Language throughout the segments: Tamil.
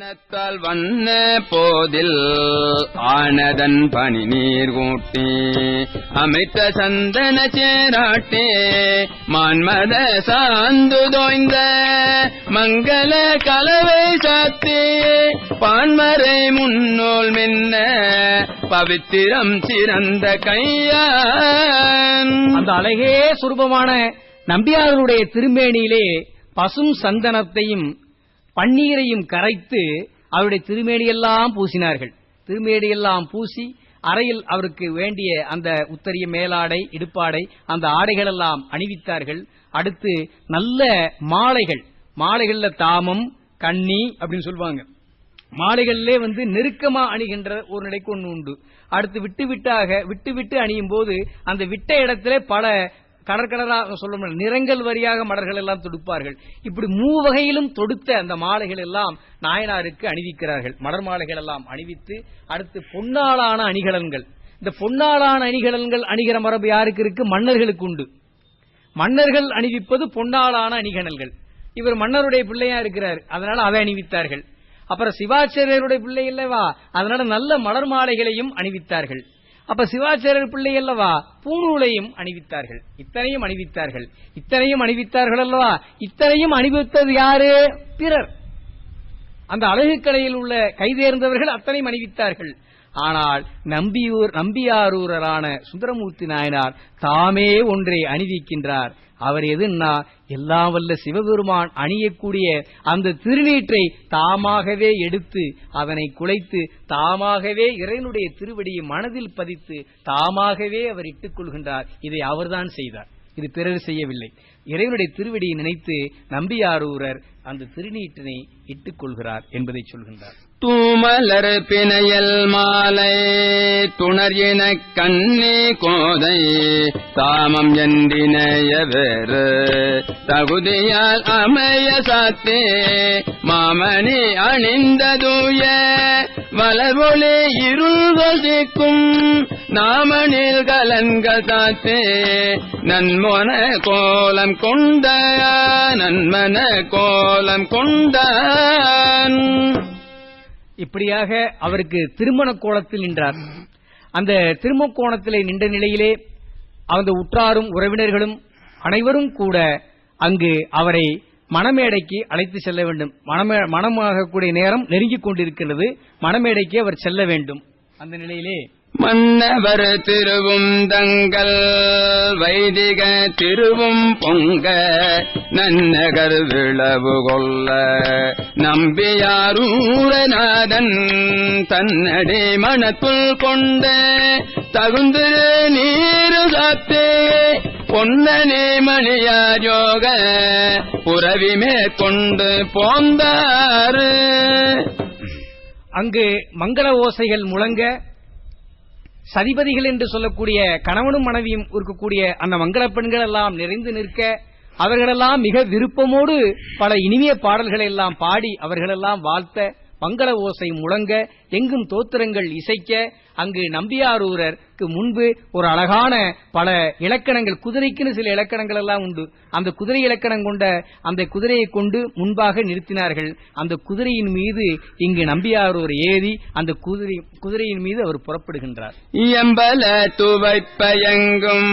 மன்னத்தால் வந்த போதில் ஆனதன் பனி நீர் கூட்டி அமைத்த சந்தன சேராட்டே மான்மத சாந்து தோய்ந்த மங்கள கலவை சாத்தே பான்மறை முன்னோல் மென்ன பவித்திரம் சிறந்த கையான். அந்த அழகே சுரூபமான நம்பியாருடைய திருமேனியிலே பசும் சந்தனத்தையும் பன்னீரையும் கரைத்து அவருடைய திருமேனியெல்லாம் பூசினார்கள். திருமேனியெல்லாம் பூசி அறையில் அவருக்கு வேண்டிய அந்த உத்தரிய மேலாடை, இடுப்பாடை, அந்த ஆடைகள் எல்லாம் அணிவித்தார்கள். அடுத்து நல்ல மாலைகள்ல தாமம், கன்னி அப்படின்னு சொல்லுவாங்க. மாலைகளிலே நெருக்கமா அணிகின்ற ஒரு நிலைக்கு ஒன்று உண்டு. அடுத்து விட்டு அணியும் போது அந்த விட்ட இடத்திலே பல கடற்கடலாக சொல்ல நிறங்கள் வரியாக மலர்கள் எல்லாம் தொடுப்பார்கள். இப்படி மூவகையிலும் தொடுத்த அந்த மாலைகள் எல்லாம் நாயனாருக்கு அணிவிக்கிறார்கள். மலர் மாலைகள் எல்லாம் அணிவித்து அடுத்து பொன்னாளான அணிகலன்கள். இந்த பொன்னாளான அணிகலன்கள் அணிகிற மரபு யாருக்கு இருக்கு? மன்னர்களுக்கு உண்டு. மன்னர்கள் அணிவிப்பது பொன்னாளான அணிகலன்கள். இவர் மன்னருடைய பிள்ளையா இருக்கிறார், அதனால அதை அணிவித்தார்கள். அப்புறம் சிவாச்சாரியருடைய பிள்ளை அல்லவா, அதனால நல்ல மலர் மாலைகளையும் அணிவித்தார்கள். அப்ப சிவாச்சாரியர் பிள்ளை அல்லவா, பூணூலையும் அணிவித்தார்கள். இத்தனையும் அணிவித்தார்கள் அல்லவா. இத்தனையும் அணிவித்தது யாரு? பிறர். அந்த அழகு கலையில் உள்ள கைதேர்ந்தவர்கள் அத்தனையும் அணிவித்தார்கள். ஆனால் நம்பியாரூரரான சுந்தரமூர்த்தி நாயனார் தாமே ஒன்றை அணிவிக்கின்றார். அவர் எதுன்னா, எல்லாம் வல்ல சிவபெருமான் அணியக்கூடிய அந்த திருநீற்றை தாமாகவே எடுத்து அதனை குலைத்து தாமாகவே இறைவனுடைய திருவடியை மனதில் பதித்து தாமாகவே அவர் இட்டுக் கொள்கின்றார். இதை அவர்தான் செய்தார், இது பிறர் செய்யவில்லை. இறைவனுடைய திருவடியை நினைத்து நம்பியாரூரர் அந்த திருநீற்றினை இட்டுக் கொள்கிறார் என்பதை சொல்கின்றார். தூமலர் பிணையல் மாலை துணர் என கண்ணே கோதை தாமம் என்றினைய வேறு தகுதியால் அமைய சாத்தே மாமணி அணிந்ததூய வளர்வொளி இருள்கள் தீக்கும் நாமணில் கலன்கள் சாத்தே நன்மன கோலம் கொண்ட இப்படியாக அவருக்கு திருமண கோலத்தில் நின்றார். அந்த திருமண கோலத்திலே நின்ற நிலையிலே அந்த உற்றாரும் உறவினர்களும் அனைவரும் கூட அங்கு அவரை மணமேடைக்கு அழைத்து செல்ல வேண்டும். மணமாகக்கூடிய நேரம் நெருங்கிக் கொண்டிருக்கிறது. மணமேடைக்கு அவர் செல்ல வேண்டும். அந்த நிலையிலே மன்னவர் திருவும் தங்கள் வைதிக திருவும் பொங்க நன்னகர் விளவு கொள்ள நம்பியாரூரநாதன் தன்னடி மனத்துள் கொண்ட தகுந்து நீரு சாத்தே பொன்னனே மணியார் யோக புரவி மேற்கொண்டு போந்தாரு. அங்கு மங்கள ஓசைகள் முழங்க சதிபதிகள் என்று சொல்லக்கூடிய கணவனும் மனைவியும் இருக்கக்கூடிய அந்த மங்கள பெண்கள் எல்லாம் நிறைந்து நிற்க அவர்களெல்லாம் மிக விருப்பமோடு பல இனிமைய பாடல்களை எல்லாம் பாடி அவர்களெல்லாம் வாழ்த்த மங்கள ஓசை முழங்க எங்கும் தோத்திரங்கள் இசைக்க அங்கு நம்பியாரூரருக்கு முன்பு ஒரு அழகான பல இலக்கணங்கள், குதிரைக்குன்னு சில இலக்கணங்கள் எல்லாம் உண்டு. அந்த குதிரை இலக்கணம் கொண்ட அந்த குதிரையை கொண்டு முன்பாக நிறுத்தினார்கள். அந்த குதிரையின் மீது இங்கு நம்பியாரூர் ஏறி அந்த குதிரையின் மீது அவர் புறப்படுகின்றார். எம்பல துவைப்பயங்கும்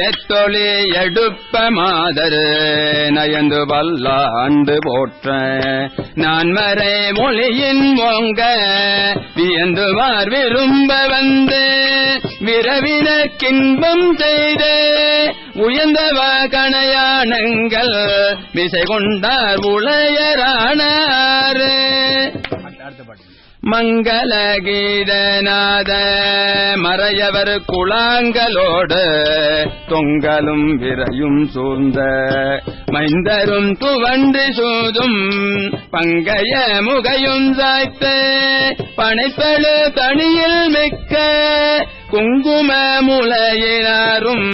எத்தொழி எடுப்ப மாதரு நயந்து வல்லாண்டு போற்ற நான் மறை மொழியின் ஓங்க வியந்துவார் விரும்ப வந்து விரவின கின்பம் செய்த உயர்ந்தவ கணையானங்கள் விசை கொண்டார் உளையரானார். மங்கள கீதநாத மறையவர் குளாங்களோடு தொங்கலும் விரையும் சூழ்ந்த மைந்தரும் துவன்றி சூதும் பங்கைய முகையும் சாய்த்த பனைப்பழு தனியில் மிக்க குங்கும முளையினாரும்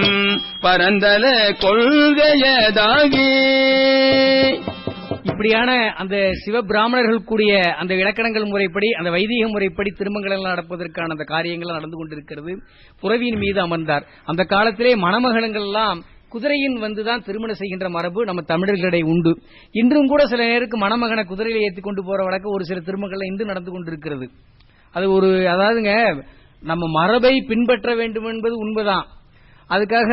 பரந்தல கொள்கையதாகி. இப்படியான அந்த சிவபிராமணர்கள் கூடிய அந்த இலக்கணங்கள் முறைப்படி, அந்த வைதிக முறைப்படி திருமணங்கள் எல்லாம் நடப்பதற்கான அந்த காரியங்கள் நடந்து கொண்டிருக்கிறது. புறவியின் மீது அமர்ந்தார். அந்த காலத்திலே மணமகன்கள் எல்லாம் குதிரையின் வந்துதான் திருமணம் செய்கின்ற மரபு நம்ம தமிழர்களிடையே உண்டு. இன்றும் கூட சில நேருக்கு மணமகனை குதிரையில ஏற்றி கொண்டு போற வழக்கம் ஒரு சில திருமணங்கள்ல இன்று நடந்து கொண்டிருக்கிறது. அது அதாவதுங்க, நம்ம மரபை பின்பற்ற வேண்டும் என்பது உண்மைதான். அதுக்காக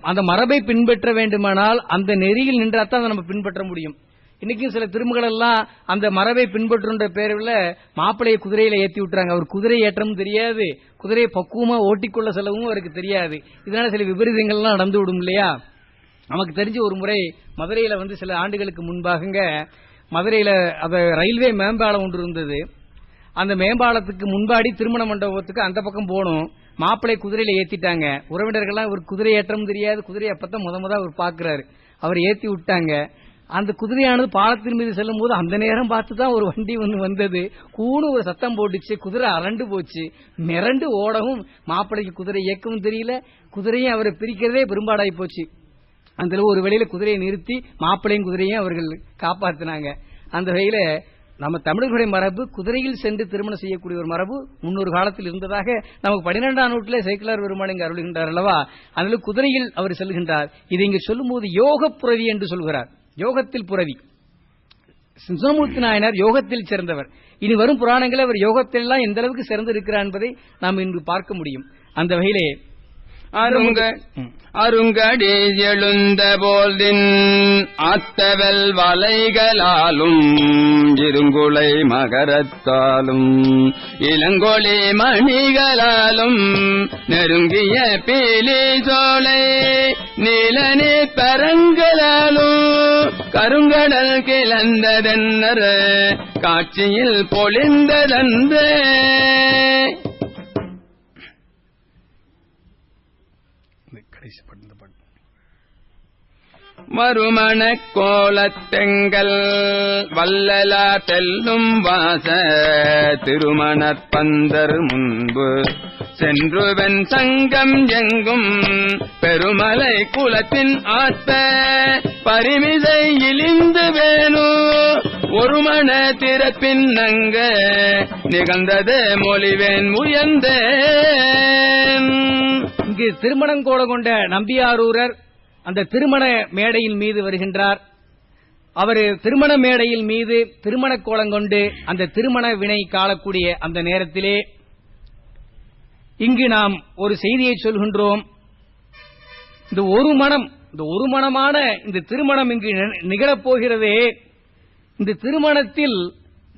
அந்த மரபை பின்பற்ற வேண்டுமானால் அந்த நெறியில் நின்றாத்தான் அதை நம்ம பின்பற்ற முடியும். இன்னைக்கும் சில திருமகள் எல்லாம் அந்த மரபை பின்பற்றுன்ற பேரில் மாப்பிள்ளையை குதிரையில ஏற்றி விட்டுறாங்க. அவர் குதிரை ஏற்றமும் தெரியாது, குதிரையை பக்குவமா ஓட்டிக்கொள்ள செலவும் அவருக்கு தெரியாது. இதனால சில விபரீதங்கள்லாம் நடந்து விடும் இல்லையா? நமக்கு தெரிஞ்ச ஒரு முறை மதுரையில சில ஆண்டுகளுக்கு முன்பாக மதுரையில ரயில்வே மேம்பாலம் ஒன்று இருந்தது. அந்த மேம்பாலத்துக்கு முன்பாடி திருமண மண்டபத்துக்கு அந்த பக்கம் போகணும். மாப்பிள்ளை குதிரையில ஏத்திட்டாங்க. உறவினர்கள்லாம் ஒரு குதிரை ஏற்றமும் தெரியாது, குதிரையை அப்பதான் முத அவர் பாக்குறாரு. அவர் ஏத்தி விட்டாங்க. அந்த குதிரையானது பாலத்தின் மீது செல்லும் போது அந்த நேரம் பார்த்துதான் ஒரு வண்டி வந்தது. கூணு ஒரு சத்தம் போட்டுச்சு, குதிரை அரண்டு போச்சு. மிரண்டு ஓடவும் மாப்பிள்ளைக்கு குதிரை இயக்கவும் தெரியல, குதிரையும் அவரை பிரிக்கிறதே பெரும்பாடாயி போச்சு. அந்த ஒரு வேளையில குதிரையை நிறுத்தி மாப்பிள்ளையும் குதிரையும் அவர்கள் காப்பாத்தினாங்க. அந்த வகையில நம்ம தமிழர்களுடைய மரபு குதிரையில் சென்று திருமணம் செய்யக்கூடிய ஒரு மரபு முன்னொரு காலத்தில் இருந்ததாக நமக்கு 12ஆம் நூற்றிலே சேக்கிழார் பெருமாள் இங்கு அருள்கின்றார் அல்லவா? அதனால குதிரையில் அவர் செல்கின்றார். இதை இங்கு சொல்லும் போது யோக புரவி என்று சொல்கிறார். யோகத்தில் புரவி. சுந்தரமூர்த்தி நாயனார் யோகத்தில் சிறந்தவர். இனி வரும் புராணங்களை அவர் யோகத்தில் எல்லாம் எந்த அளவுக்கு சிறந்து இருக்கிறார் என்பதை நாம் இன்று பார்க்க முடியும். அந்த வகையிலே அருங்கடி எழுந்த போல்தின் ஆத்தவல் வலைகளாலும் இருங்குலை மகரத்தாலும் இளங்கொழி மணிகளாலும் நெருங்கிய பீலி சோலை நீலனே பரங்களாலும் கருங்கடல் கிளந்ததென்னர் காட்சியில் பொழிந்ததன்றே. மறுமண கோலத்தெங்கள் வல்லலா தெல்லும் வாச திருமணப் பந்தர் முன்பு சென்றுவன் சங்கம் எங்கும் பெருமலை குலத்தின் ஆத்த பரிமிசை இழிந்து வேணு ஒரு மண திறப்பின் நங்க நிகழ்ந்தது மொழிவேன் உயர்ந்தேன். இங்கு திருமணம் கோல கொண்ட நம்பியாரூரர் அந்த திருமண மேடையின் மீது வருகின்றார். அவர் திருமண மேடையின் மீது திருமண கோலம் கொண்டு அந்த திருமண வினை காணக்கூடிய அந்த நேரத்திலே இங்கு நாம் ஒரு செய்தியை சொல்கின்றோம். இந்த ஒரு மனமான இந்த திருமணம் இங்கு நிகழப்போகிறதே, இந்த திருமணத்தில்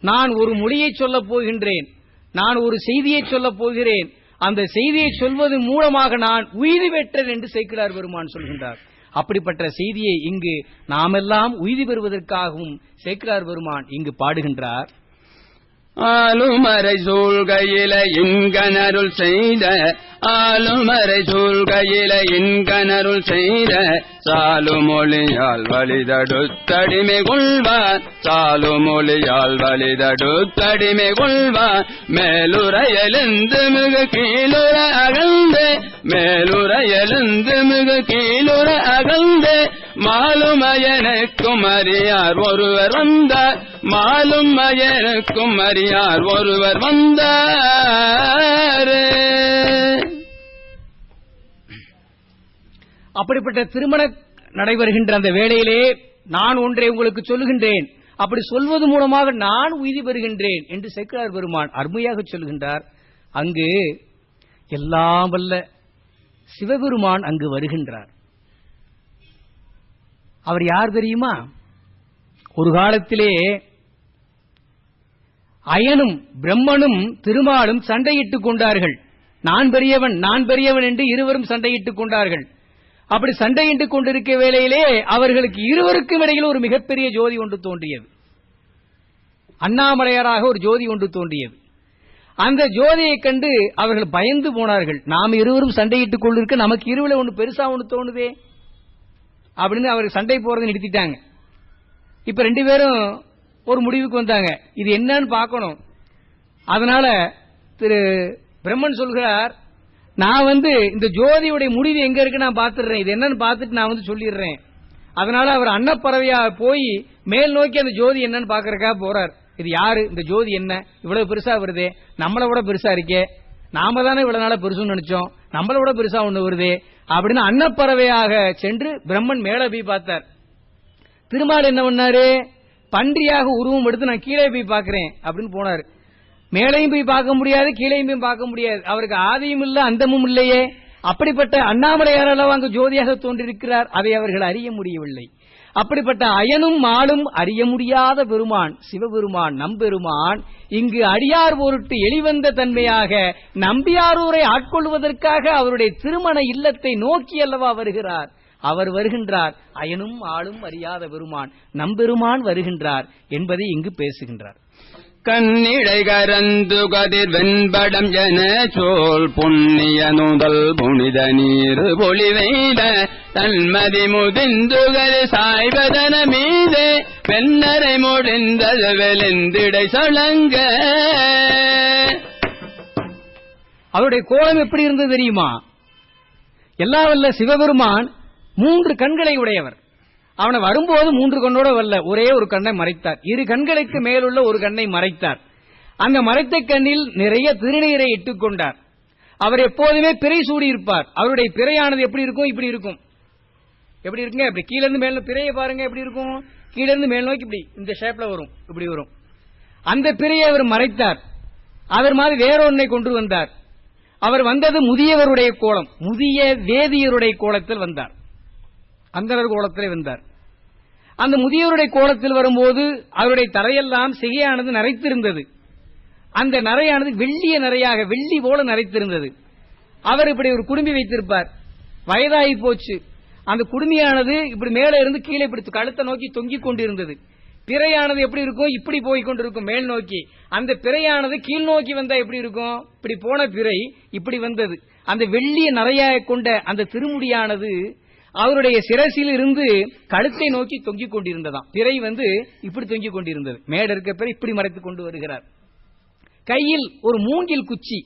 நான் ஒரு மொழியை சொல்லப் போகின்றேன், நான் ஒரு செய்தியை சொல்லப் போகிறேன். அந்த செய்தியை சொல்வது மூலமாக நான் உய்தி பெற்றேன் என்று சேக்கிழார் பெருமான் சொல்கின்றார். அப்படிப்பட்ட செய்தியை இங்கு நாமெல்லாம் உய்தி பெறுவதற்காகவும் சேக்கிழார் பெருமான் இங்கு பாடுகின்றார். ஆளுமறை சூழ்கையில இன்கனருள் செய்த ஆளுமறை சூழ்கையில இன்கனருள் செய்த சாலுமொழியால் வழிதடுத்தடிமை கொள்வார் சாலுமொழியால் வழிதடுத்தடிமை கொள்வார் மேலுரையெழுந்து மிகு கீழுற அகழ்ந்து மேலுரையெழுந்து மிகு கீழுற அகழ்ந்து மாலும் அயனுக்கும் அறியார் ஒருவர் வந்தார் மாலும் அயனுக்கும் அறியார் ஒருவர் வந்தார். அப்படிப்பட்ட திருமணம் நடைபெறுகின்ற அந்த வேளையிலே நான் ஒன்றை உங்களுக்கு சொல்லுகின்றேன், அப்படி சொல்வது மூலமாக நான் உய்தி பெறுகின்றேன் என்று சேக்கிழார் பெருமான் அருமையாக சொல்கின்றார். அங்கு எல்லாம் வல்ல சிவபெருமான் அங்கு வருகின்றார். அவர் யார் தெரியுமா? ஒரு காலத்திலே அயனும் பிரம்மனும் திருமாலும் சண்டையிட்டுக் கொண்டார்கள். நான் பெரியவன் நான் பெரியவன் என்று இருவரும் சண்டையிட்டுக் கொண்டார்கள். அப்படி சண்டையிட்டுக் கொண்டிருக்க வேளையிலே அவர்களுக்கு இருவருக்கும் இடையில் ஒரு மிகப்பெரிய ஜோதி ஒன்று தோன்றியது. அண்ணாமலையாராக ஒரு ஜோதி ஒன்று தோன்றியது. அந்த ஜோதியை கண்டு அவர்கள் பயந்து போனார்கள். நாம் இருவரும் சண்டையிட்டுக் கொண்டிருக்க நமக்கு இருவில ஒன்று பெருசா ஒன்று தோணுதே அப்படின்னு அவர்கள் சண்டை போறதை நிறுத்திட்டாங்க. இப்ப ரெண்டு பேரும் ஒரு முடிவுக்கு வந்தாங்க, இது என்னன்னு பார்க்கணும். அதனால திரு பிரம்மன் சொல்கிறார், நான் இந்த ஜோதியுடைய முடிவு எங்க இருக்கு நான் பாத்துறேன், இது என்னன்னு பார்த்துட்டு நான் சொல்லிடுறேன். அதனால அவர் அன்னப்பறவையா போய் மேல் நோக்கி அந்த ஜோதி என்னன்னு பாக்குறக்கா போறார். இது யாரு, இந்த ஜோதி என்ன இவ்வளவு பெருசா வருதே, நம்மளை விட பெருசா இருக்கே, நாம தானே இவ்வளவு நாள பெருசுன்னு நினைச்சோம், நம்மளை விட பெருசா ஒண்ணு வருதே அப்படின்னு அன்னப்பறவையாக சென்று பிரம்மன் மேல போய் பார்த்தார். திருமால் என்ன பண்ணாரு, பன்றியாக உருவம் எடுத்து நான் கீழே போய் பார்க்கிறேன் அப்படின்னு போனாரு. மேலையும் போய் பார்க்க முடியாது, கீழையும் போய் பார்க்க முடியாது. அவருக்கு ஆதியும் இல்ல அந்தமும் இல்லையே. அப்படிப்பட்ட அண்ணாமலையார் அளவு அங்கு ஜோதியாக தோன்றிருக்கிறார். அதை அவர்கள் அறிய முடியவில்லை. அப்படிப்பட்ட அயனும் மாளும் அறிய முடியாத பெருமான் சிவபெருமான் நம்பெருமான் இங்கு அடியார் பொருட்டு எளிவந்த தன்மையாக நம்பியாரூரை ஆட்கொள்வதற்காக அவருடைய திருமண இல்லத்தை நோக்கி அல்லவா வருகிறார். அவர் வருகின்றார். அயனும் ஆளும் அறியாத பெருமான் நம்பெருமான் வருகின்றார் என்பதை இங்கு பேசுகின்றார். கண்ணிடை கரந்து கதிர் வெண்படம் என சோல் புண்ணிய நுதல் புனித நீர் பொலிவைத தன்மதி முதிந்துகர் சாய்வதன மீது பெண்ணரை முடிந்தது வெளிந்திடை சலங்க. அவருடைய கோலம் எப்படி இருந்தது தெரியுமா? எல்லா வல்ல சிவபெருமான் 3 கண்களை உடையவர். அவனை வரும்போது 3 கண்ணோட வரல, ஒரே ஒரு கண்ணை மறைத்தார். 2 கண்களுக்கு மேலுள்ள ஒரு கண்ணை மறைத்தார். அந்த மறைத்த கண்ணில் நிறைய திருநீரை இட்டுக் கொண்டார். அவர் எப்போதுமே பிறை சூடியிருப்பார். அவருடைய பிறையானது எப்படி இருக்கும், இப்படி இருக்கும். எப்படி இருக்குங்க, இப்படி கீழ இருந்து மேல பிறையை பாருங்க, எப்படி இருக்கும், கீழ இருந்து மேல் நோக்கி இப்படி இந்த ஷேப்ல வரும், இப்படி வரும். அந்த பிறையை அவர் மறைத்தார். அவர் மாதிரி வேறொன்னை கொண்டு வந்தார். அவர் வந்தது முதியவருடைய கோலம், முதிய வேதியருடைய கோலத்தில் வந்தார், அந்தனர் கோலத்தில் வந்தார். அந்த முதியவருடைய கோலத்தில் வரும்போது அவருடைய தலையெல்லாம் சிகையானது நரைத்திருந்தது. அந்த நரையானது வெள்ளிய நரையாக வெள்ளி போல நரைத்திருந்தது. அவர் இப்படி ஒரு குடுமி வைத்திருப்பார். வயதாகி போச்சு. அந்த குடுமியானது இப்படி மேல இருந்து கீழே இப்படி கழுத்தை நோக்கி தொங்கிக் கொண்டிருந்தது. பிறையானது எப்படி இருக்கும், இப்படி போய் கொண்டிருக்கும் மேல் நோக்கி. அந்த பிறையானது கீழ் நோக்கி வந்தா எப்படி இருக்கும், இப்படி போன பிறை இப்படி வந்தது. அந்த வெள்ளிய நரையாக கொண்ட அந்த திருமுடியானது அவருடைய சிரசில் இருந்து கழுத்தை நோக்கி தொங்கிக் கொண்டிருந்ததாம். பிறை இப்படி தொங்கிக் கொண்டிருந்தது. மேட இருக்க பிறை இப்படி மறைத்துக் கொண்டு வருகிறார். கையில் ஒரு மூங்கில் குச்சி.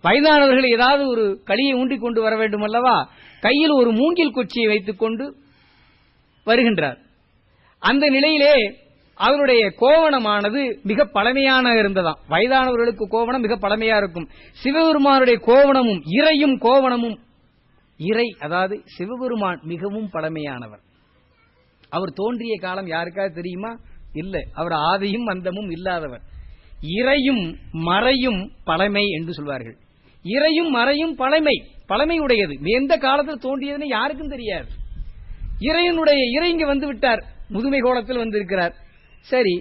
வயதானவர்கள் ஏதாவது ஒரு களியை ஊன்றிக் கொண்டு வர வேண்டும் அல்லவா, கையில் ஒரு மூங்கில் குச்சியை வைத்துக் கொண்டு வருகின்றார். அந்த நிலையிலே அவருடைய கோவணமானது மிக பழமையான இருந்ததாம். வயதானவர்களுக்கு கோவணம் மிக பழமையா இருக்கும். சிவபெருமானுடைய கோவணமும் இறையும் கோவணமும், இறை அதாவது சிவபெருமான் மிகவும் பழமையானவர். அவர் தோன்றிய காலம் யாருக்காவது தெரியுமா? இல்ல. அவர் ஆதியும் அந்தமும் இல்லாதவர். இறையும் மறையும் பழமை என்று சொல்வார்கள். இறையும் மறையும் பழமை உடையது. எந்த காலத்தில் தோன்றியதுன்னு யாருக்கும் தெரியாது. இறை இங்க வந்து விட்டார், முதுமை கோலத்தில் வந்திருக்கிறார். சரி,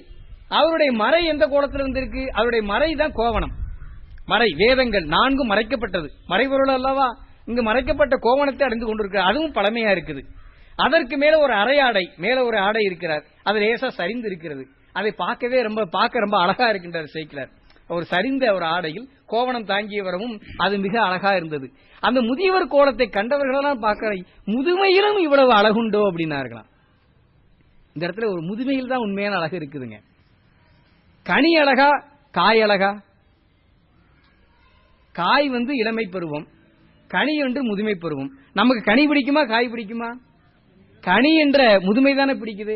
அவருடைய மறை எந்த கோலத்தில் வந்திருக்கு? அவருடைய மறை தான் கோவணம். மறை வேதங்கள் 4 மறைக்கப்பட்டது. மறைபொருள் அல்லவா, இங்கு மறைக்கப்பட்ட கோவணத்தை அடைந்து கொண்டிருக்கிறார். அதுவும் பழமையா இருக்குது. அதற்கு மேல ஒரு அரையாடை, மேல ஒரு ஆடை இருக்கிறார். அது லேசா சரிந்து இருக்கிறது. அதை பார்க்க ரொம்ப அழகா இருக்கின்றார் சேக்கிழார். ஒரு சரிந்த ஒரு ஆடையில் கோவணம் தாங்கியவரமும் அது மிக அழகா இருந்தது. அந்த முதியவர் கோலத்தை கண்டவர்களெல்லாம் பார்க்க, முதுமையிலும் இவ்வளவு அழகுண்டோ அப்படின்னார்களாம். இந்த இடத்துல ஒரு முதுமையில் தான் உண்மையான அழகு இருக்குதுங்க. கனி அழகா, காய் அழகா? காய் இளமை பருவம், கனி என்று முதுமை பருவம். நமக்கு கனி பிடிக்குமா, காய் பிடிக்குமா? கனி என்ற முதுமை தானே பிடிக்குது.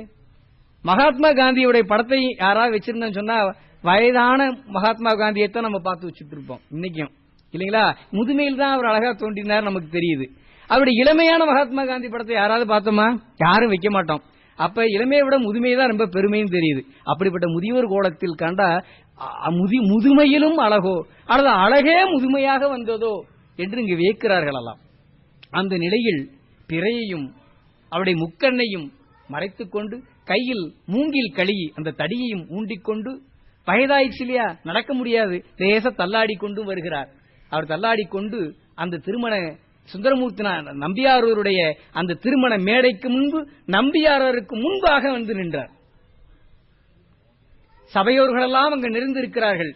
மகாத்மா காந்தியுடைய படத்தை யாராவது வச்சிருந்தேன்னு சொன்னா வயதான மகாத்மா காந்தியைத்தான் நம்ம பார்த்து வச்சுட்டு இருப்போம் இன்னைக்கும், இல்லைங்களா? முதுமையில் தான் அவர் அழகா தோன்றினார் நமக்கு தெரியுது. அவருடைய இளமையான மகாத்மா காந்தி படத்தை யாராவது பார்த்தோமா? யாரும் வைக்க மாட்டோம். அப்ப இளமையை விட முதுமை தான் ரொம்ப பெருமையும் தெரியுது. அப்படிப்பட்ட முதியோர் கோலத்தில் கண்டா முதுமையிலும் அழகோ, அல்லது அழகே முதுமையாக வந்ததோ என்று இங்கு வியக்கிறார்களெல்லாம். அந்த நிலையில் பிறையையும் அவருடைய முக்கண்ணையும் மறைத்துக் கொண்டு கையில் மூங்கில் களி அந்த தடியையும் ஊண்டிக்கொண்டு, வயதாயிடுச்சு இல்லையா, நடக்க முடியாது, லேச தள்ளாடி கொண்டும் வருகிறார். அவர் தள்ளாடி கொண்டு அந்த திருமண சுந்தரமூர்த்தி நம்பியாரூருடைய அந்த திருமண மேடைக்கு முன்பு நம்பியாரருக்கு முன்பாக வந்து நின்றார். சபையோர்களெல்லாம் அங்கு நிறைந்திருக்கிறார்கள்.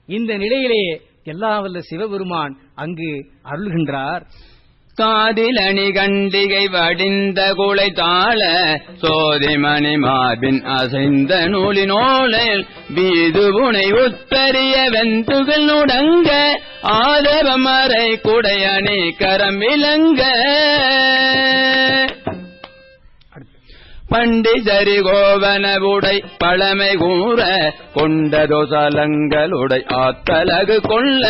இந்த நிலையிலேயே எல்லா வல்ல சிவபெருமான் அங்கு அருள்கின்றார். காதிலணி கண்டிகை வடிந்த குலை தாள சோதிமணி மார்பின் அசைந்த நூலினோளில் வீதுபுனை உத்தரிய வெந்துகள் நுடங்க ஆதவமறை குடையணி கரம் விளங்க பண்டிதரி கோவனவுடை பழமை கூற கொண்டதொசலங்களுடை ஆத்தலகு கொள்ள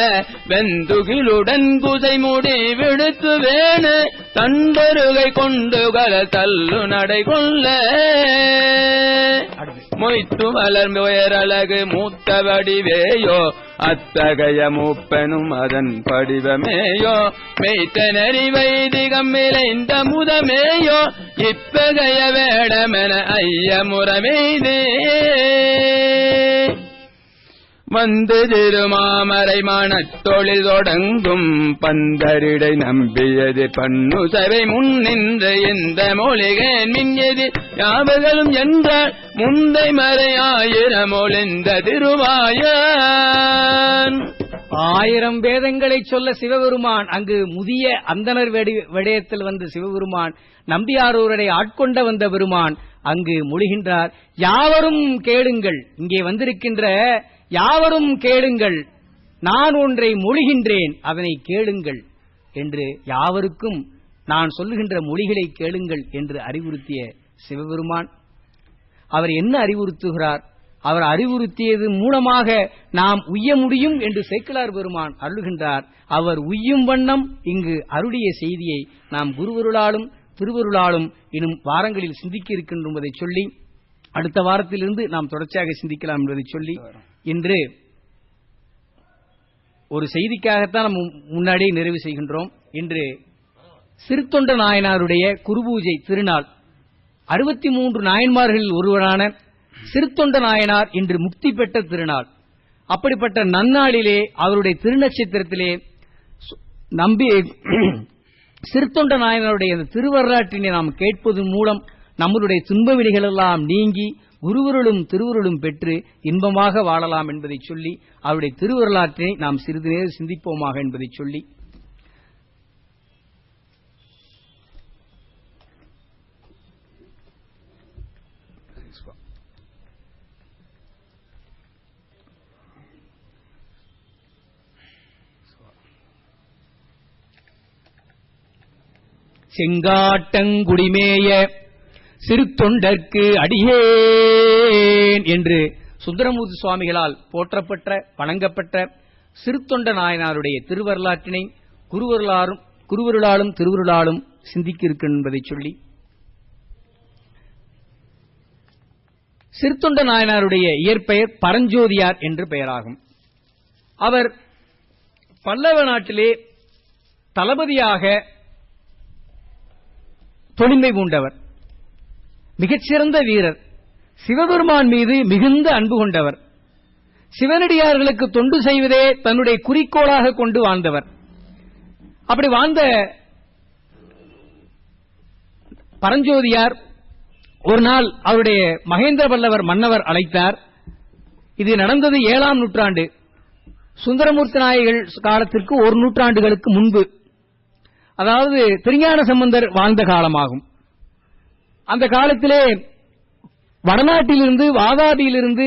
வெந்துகிலுடன் குதை முடி விடுத்து வேணு தண்டருகை கொண்டுகல தள்ளு நடை கொள்ள மொய்த்து வளர் உயரழகு மூத்த வடிவேயோ அத்தகைய மூப்பெனும் அதன் படிவமேயோ மெய்த்த நெறி வைதிகம் இளைந்த முதமேயோ இப்பகைய வேடமென ஐயமுறமெய்தே வந்து திருமாமரை மணத்தொழில் தொடங்கும் பந்தரிடை நம்பியது பண்ணு சபை முன்னின்று இந்த மொழிகேன் மின்யது யாவர்களும் என்றால் முந்தை மறையாயிரம் ஒளிந்த திருவாயான். 1000 வேதங்களை சொல்ல சிவபெருமான் அங்கு முதிய அந்தனர் விடயத்தில் வந்த சிவபெருமான் நம்பியாரூரரை ஆட்கொண்ட வந்த பெருமான் அங்கு மொழிகின்றார். யாவரும் கேளுங்கள், இங்கே வந்திருக்கின்ற யாவரும் கேளுங்கள், நான் ஒன்றை மொழிகின்றேன், அதனை கேளுங்கள் என்று யாவருக்கும் நான் சொல்லுகின்ற மொழிகளை கேளுங்கள் என்று அறிவுறுத்திய சிவபெருமான் அவர் என்ன அறிவுறுத்துகிறார்? அவர் அறிவுறுத்தியது மூலமாக நாம் உய்ய முடியும் என்று சேக்கிழார் பெருமான் அருளுகின்றார். அவர் உய்யும் வண்ணம் இங்கு அருளிய செய்தியை நாம் குருவருளாலும் திருவருளாலும் இன்னும் வாரங்களில் சிந்திக்க இருக்கின்றோம் என்பதை சொல்லி, அடுத்த வாரத்திலிருந்து நாம் தொடர்ச்சியாக சிந்திக்கலாம் என்பதை சொல்லி, இன்று ஒரு செய்திக்காகத்தான் நாம் முன்னாடியே நிறைவு செய்கின்றோம். இன்று சிறுத்தொண்ட நாயனாருடைய குருபூஜை திருநாள். 63 நாயன்மார்களில் ஒருவரான சிறுத்தொண்ட நாயனார் இன்று முக்தி பெற்ற திருநாள். அப்படிப்பட்ட நன்னாளிலே அவருடைய திருநட்சத்திரத்திலே நம்பி சிறுத்தொண்ட நாயனாருடைய திருவரலாற்றினை நாம் கேட்பதன் மூலம் நம்முடைய துன்பவினைகள் எல்லாம் நீங்கி குருவருளும் திருவருளும் பெற்று இன்பமாக வாழலாம் என்பதை சொல்லி, அவருடைய திருவரலாற்றினை நாம் சிறிது நேரம் சிந்திப்போமாக என்பதை சொல்லி, செங்காட்டங்குடிமேய சிறுத்தொண்டர்க்கு அடியேன் என்று சுந்தரமூர்த்தி சுவாமிகளால் போற்றப்பட்ட வணங்கப்பட்ட சிறுத்தொண்ட நாயனாருடைய திருவரலாற்றினை குருவருளாலும் திருவருளாலும் சிந்திக்க இருக்கும் என்பதை சொல்லி, சிறுத்தொண்ட நாயனாருடைய இயற்பெயர் பரஞ்சோதியார் என்று பெயராகும். அவர் பல்லவ நாட்டிலே தளபதியாக தொழிமை பூண்டவர், மிகச்சிறந்த வீரர், சிவபெருமான் மீது மிகுந்த அன்பு கொண்டவர், சிவனடியார்களுக்கு தொண்டு செய்வதே தன்னுடைய குறிக்கோளாக கொண்டு வாழ்ந்தவர். அப்படி வாழ்ந்த பரஞ்சோதியார் ஒரு நாள் அவருடைய மகேந்திர பல்லவர் மன்னவர் அழைத்தார். இது நடந்தது 7ஆம் நூற்றாண்டு, சுந்தரமூர்த்தி நாயகர் காலத்திற்கு 1 நூற்றாண்டுகளுக்கு முன்பு, அதாவது திருஞான சம்பந்தர் வாழ்ந்த காலமாகும். அந்த காலத்திலே வடநாட்டிலிருந்து வாதாபியிலிருந்து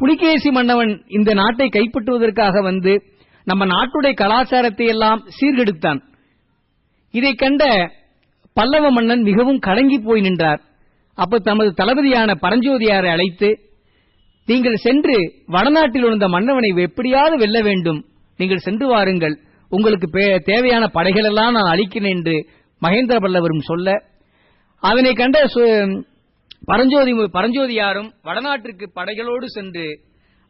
புலிகேசி மன்னவன் இந்த நாட்டை கைப்பற்றுவதற்காக வந்து நம்ம நாட்டுடைய கலாச்சாரத்தை எல்லாம் சீர்கெடுத்தான். இதை கண்ட பல்லவ மன்னன் மிகவும் கலங்கி போய் நின்றார். அப்ப தமது தளபதியான பரஞ்சோதியாரை அழைத்து, நீங்கள் சென்று வடநாட்டில் இருந்த மன்னவனை எப்படியாவது வெல்ல வேண்டும், நீங்கள் சென்று வாருங்கள், உங்களுக்கு தேவையான படைகள் எல்லாம் நான் அளிக்கிறேன் என்று மகேந்திர பல்லவரும் சொல்ல, அதனை கண்ட பரஞ்சோதியாரும் வடநாட்டிற்கு படைகளோடு சென்று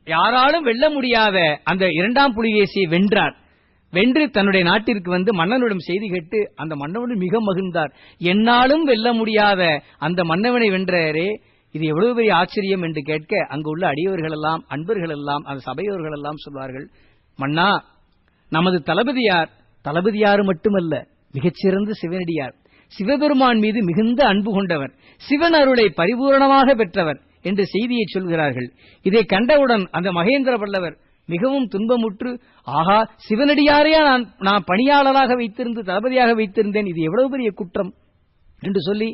யாராலும் வெல்ல முடியாத அந்த 2ஆம் புலிகேசியை வென்றார். வென்று தன்னுடைய நாட்டிற்கு வந்து மன்னனிடம் செய்தி கேட்டு அந்த மன்னவனும் மிக மகிழ்ந்தார். என்னாலும் வெல்ல முடியாத அந்த மன்னவனை வென்றாரே, இது எவ்வளவு பெரிய ஆச்சரியம் என்று கேட்க, அங்கு உள்ள அடியவர்கள் எல்லாம் அன்பர்கள் எல்லாம் அந்த சபையோர்கள் எல்லாம் சொல்வார்கள், மன்னா, நமது தளபதியார் மட்டுமல்ல, மிகச்சிறந்த சிவனடியார், சிவபெருமான் மீது மிகுந்த அன்பு கொண்டவர், சிவன் அருளை பரிபூரணமாக பெற்றவர் என்று செய்தியை சொல்கிறார்கள். இதை கண்டவுடன் அந்த மகேந்திர பல்லவர் மிகவும் துன்பமுற்று, ஆகா, சிவனடியாரையா நான் பணியாளராக வைத்திருந்து தளபதியாக வைத்திருந்தேன், இது எவ்வளவு பெரிய குற்றம் என்று சொல்லி,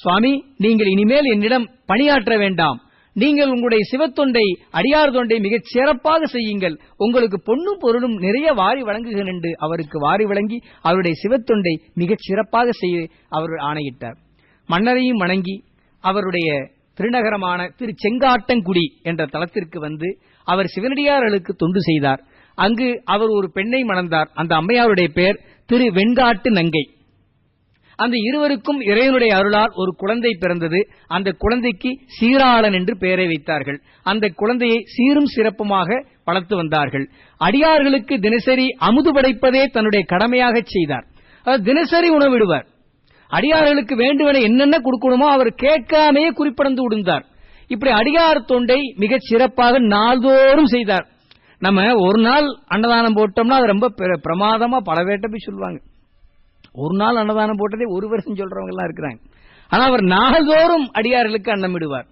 சுவாமி, நீங்கள் இனிமேல் என்னிடம் பணியாற்ற வேண்டாம், நீங்கள் உங்களுடைய சிவத்தொண்டை அடியார் தொண்டை மிகச் சிறப்பாக செய்யுங்கள், உங்களுக்கு பொன்னும் பொருளும் நிறைய வாரி வழங்குகிறேன் என்று அவருக்கு வாரி வழங்கி அவருடைய சிவத்தொண்டை மிகச் சிறப்பாக செய்ய அவர் ஆணையிட்டார். மன்னரையும் வணங்கி அவருடைய திருநகரமான திரு செங்காட்டங்குடி என்ற தலத்திற்கு வந்து அவர் சிவனடியார்களுக்கு தொண்டு செய்தார். அங்கு அவர் ஒரு பெண்ணை மணந்தார். அந்த அம்மையாருடைய பெயர் திரு வெண்காட்டு நங்கை. அந்த இருவருக்கும் இறைவனுடைய அருளால் ஒரு குழந்தை பிறந்தது. அந்த குழந்தைக்கு சீராளன் என்று பெயரை வைத்தார்கள். அந்த குழந்தையை சீரும் சிறப்புமாக வளர்த்து வந்தார்கள். அடியார்களுக்கு தினசரி அமுது படைப்பதே தன்னுடைய கடமையாக செய்தார். தினசரி உணவிடுவார். அடியார்களுக்கு வேண்டுவன என்னென்ன கொடுக்கணுமோ அவர் கேட்காமே குறிப்பிடந்து விடுந்தார். இப்படி அடியார் தொண்டை மிகச் சிறப்பாக நாள்தோறும் செய்தார். நம்ம ஒரு நாள் அன்னதானம் போட்டோம்னா அது ரொம்ப பிரமாதமா பல வேட்ட போய் சொல்லுவாங்க. ஒரு நாள் அன்னதானம் போட்டதே ஒரு வருஷம் சொல்றவங்க எல்லாம் இருக்கிறாங்க. ஆனா அவர் நாள்தோறும் அடியார்களுக்கு அன்னமிடுவார்.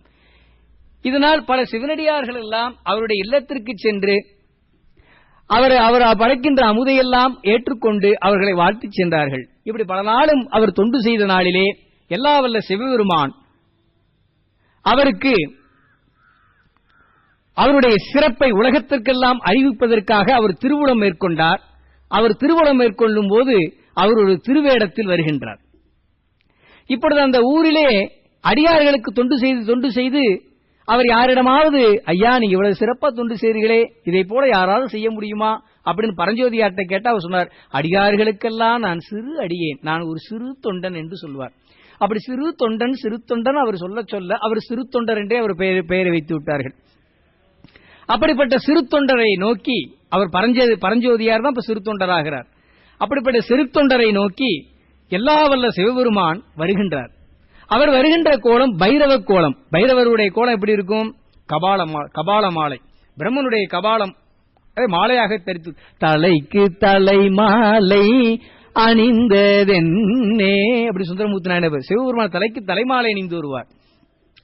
இதனால் பல சிவனடியார்கள் எல்லாம் அவருடைய இல்லத்திற்கு சென்று அவர் படைக்கின்ற அமுதையெல்லாம் ஏற்றுக்கொண்டு அவர்களை வாழ்த்தி சென்றார்கள். இப்படி பல நாளும் அவர் தொண்டு செய்த நாளிலே எல்லா வல்ல சிவபெருமான் அவருக்கு அவருடைய சிறப்பை உலகத்திற்கெல்லாம் அறிவிப்பதற்காக அவர் திருவுளம் மேற்கொண்டார். அவர் திருவுளம் மேற்கொள்ளும் போது அவர் ஒரு திருவேடத்தில் வருகின்றார். இப்பொழுது அந்த ஊரிலே அடியார்களுக்கு தொண்டு செய்து அவர் யாரிடமாவது, ஐயா நீங்க இவ்வளவு சிறப்பா தொண்டு செய்றீர்களே, இதை போல யாராவது செய்ய முடியுமா அப்படின்னு பரஞ்சோதியார்ட்ட கேட்டா அவர் சொன்னார், அடியார்களுக்கெல்லாம் நான் சிறு அடியேன், நான் ஒரு சிறு தொண்டன் என்று சொல்வார். அப்படி சிறு தொண்டன் அவர் சொல்ல அவர் சிறு தொண்டர் என்றே அவர் பெயரை வைத்து விட்டார்கள். அப்படிப்பட்ட சிறு தொண்டரை நோக்கி அவர் பரஞ்சோதியார் தான் இப்ப சிறு தொண்டராகிறார். அப்படிப்பட்ட சிறு தொண்டரை நோக்கி எல்லா வல்ல சிவபெருமான் வருகின்றார். அவர் வருகின்ற கோலம் பைரவ கோலம். பைரவருடைய கோலம் எப்படி இருக்கும்? கபால மாலை, பிரம்மனுடைய கபாலம் மாலையாக தரித்து தலைக்கு தலை மாலை அணிந்ததென்னே அப்படி சுந்தரமூர்த்தி நாயனர் சிவபெருமான் தலைக்கு தலைமாலை அணிந்து வருவார்.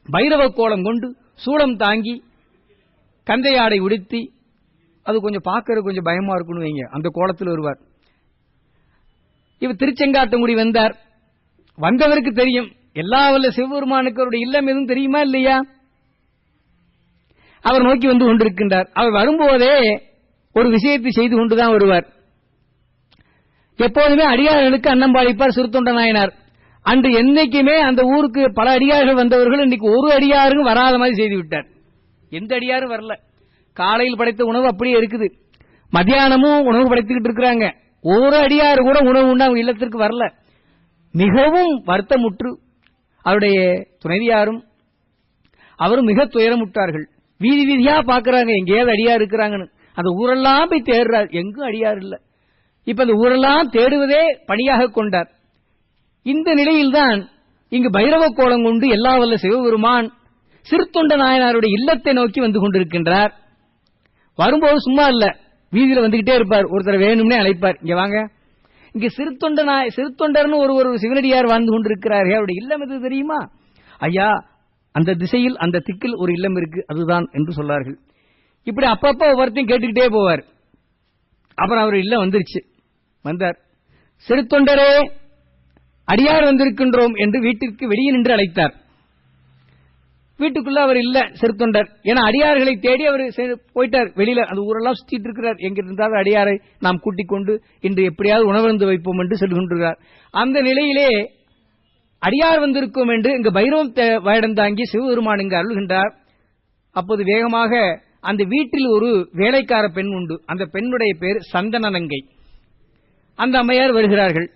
பைரவ கோலம் கொண்டு சூளம் தாங்கி கந்தையாடை உடுத்தி, அது கொஞ்சம் பார்க்கறது கொஞ்சம் பயமா இருக்குன்னு வைங்க, அந்த கோலத்தில் வருவார். இவர் திருச்செங்காட்டங்குடி வந்தார். வந்தவருக்கு தெரியும் எல்லா வல்ல சிவபெருமானுக்கு அவருடைய இல்லம் எதுவும் தெரியுமா இல்லையா? அவர் நோக்கி வந்து கொண்டிருக்கின்றார். அவர் வரும்போதே ஒரு விஷயத்தை செய்து கொண்டுதான் வருவார். எப்போதுமே அடியார்களுக்கு அன்னம் பாலிப்பார் சிறுத்தொண்ட நாயனார். அன்று என்னைக்குமே அந்த ஊருக்கு பல அடியார்கள் வந்தவர்கள் இன்னைக்கு ஒரு அடியாருக்கும் வராத மாதிரி செய்து விட்டார். எந்த அடியாரும் வரல. காலையில் படைத்த உணவு அப்படியே இருக்குது, மத்தியானமும் உணவு படைத்துக்கிட்டு இருக்கிறாங்க. ஒரு அடியாறு கூட உணவு உண்டு அவங்க இல்லத்திற்கு வரல. மிகவும் வருத்தமுற்று அவருடைய துணைவியாரும் அவரும் மிக துயரமுட்டார்கள். வீதி வீதியா பாக்குறாங்க எங்கேயாவது அடியார் இருக்கிறாங்கன்னு. அந்த ஊரெல்லாம் போய் தேடுறார், எங்கும் அடியார் இல்ல. இப்ப அந்த ஊரெல்லாம் தேடுவதே பணியாக கொண்டார். இந்த நிலையில்தான் இங்கு பைரவ கோலம் கொண்டு எல்லா வல்ல சிவபெருமான் சிறுத்தொண்ட நாயனாருடைய இல்லத்தை நோக்கி வந்து கொண்டிருக்கின்றார். வரும்போது சும்மா இல்ல, வீதியில வந்துகிட்டே இருப்பார். ஒருத்தர் வேணும்னே அழைப்பார், இங்க வாங்க, இங்க சிறுத்தொண்டர்னு ஒரு சிவனடியார் வாழ்ந்து கொண்டிருக்கிறார்கள், அவருடைய இல்லம் எது தெரியுமா? ஐயா அந்த திசையில் அந்த திக்கில் ஒரு இல்லம் இருக்கு, அதுதான் என்று சொன்னார்கள். இப்படி அப்பப்ப ஒவ்வொருத்தையும் கேட்டுக்கிட்டே போவார். அப்புறம் அவர் இல்லம் வந்துருச்சு. வந்தார், சிறுத்தொண்டரே அடியார் வந்திருக்கின்றோம் என்று வீட்டிற்கு வெளியே நின்று அழைத்தார். வீட்டுக்குள்ள அவர் இல்ல சிறுத்தொண்டர், ஏன்னா அடியார்களை தேடி அவர் போயிட்டார் வெளியில. அந்த ஊரெல்லாம் சுத்திட்டு இருக்கிறார். எங்க இருந்தாலும் அடியாரை நாம் கூட்டிக் கொண்டு இன்று எப்படியாவது உணவருந்து வைப்போம் என்று சொல்கின்றார். அந்த நிலையிலே அடியார் வந்திருக்கும் என்று இங்கு பைரவம் வேடம் தாங்கி சிவபெருமான் இங்கு அருள்கின்றார். அப்போது வேகமாக அந்த வீட்டில் ஒரு வேலைக்கார பெண் உண்டு. அந்த பெண்ணுடைய பேர் சந்தனநங்கை. அந்த அம்மையார் வருகிறார்கள்.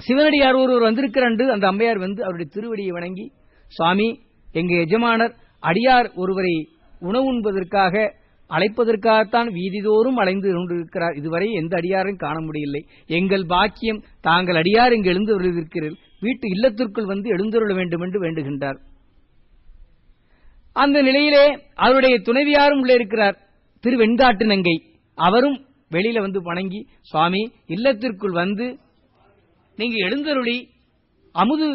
சிவனடியார் ஒருவர் வந்திருக்கிறார் என்று அந்த அம்மையார் வந்து அவருடைய திருவடியை வணங்கி, சுவாமி எங்க எஜமானர் அடியார் ஒருவரை உணவு உண்பதற்காக அழைப்பதற்காகத்தான் வீதிதோறும் அலைந்து கொண்டிருக்கிறார். இதுவரை எந்த அடியாரையும் காண முடியவில்லை. எங்கள் பாக்கியம், தாங்கள் அடியார் இங்கு எழுந்தருளிருக்கிறீர்கள், வீட்டு இல்லத்திற்குள் வந்து எழுந்தருள வேண்டும் என்று வேண்டுகின்றார். அந்த நிலையிலே அவருடைய துணைவியாரும் உள்ளே இருக்கிறார், திரு வெண்காட்டு நங்கை. அவரும் வெளியில வந்து வணங்கி, சுவாமி இல்லத்திற்குள் வந்து நீங்க எழுந்தருளி அமுது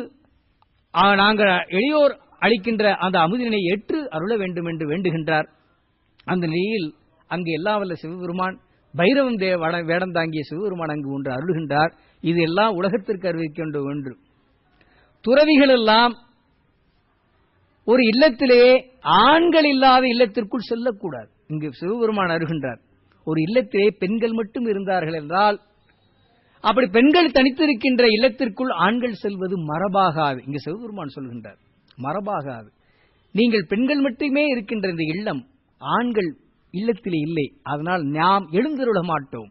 நாங்கள் எளியோர் அளிக்கின்ற அந்த அமுதினை ஏற்று அருள வேண்டும் என்று வேண்டுகின்றார். அந்த நிலையில் அங்கு எல்லா வல்ல சிவபெருமான் பைரவம் வேடம் தாங்கிய சிவபெருமான் அங்கு ஒன்று அருள்கின்றார். இது எல்லாம் உலகத்திற்கு அறிவிக்கின்ற ஒன்று. துறவிகள் எல்லாம் ஒரு இல்லத்திலேயே ஆண்கள் இல்லாத இல்லத்திற்குள் செல்லக்கூடாது. இங்கு சிவபெருமான் அருள்கின்றார். ஒரு இல்லத்திலே பெண்கள் மட்டும் இருந்தார்கள் என்றால், அப்படி பெண்கள் தனித்திருக்கின்ற இல்லத்திற்குள் ஆண்கள் செல்வது மரபாகாது. இங்கு சிவபெருமான் சொல்கின்றார். மரபாகாது. நீங்கள் பெண்கள் மட்டுமே இருக்கின்ற இந்த இல்லம், ஆண்கள் இல்லத்திலே இல்லை, அதனால் நாம் எழுந்தருள மாட்டோம்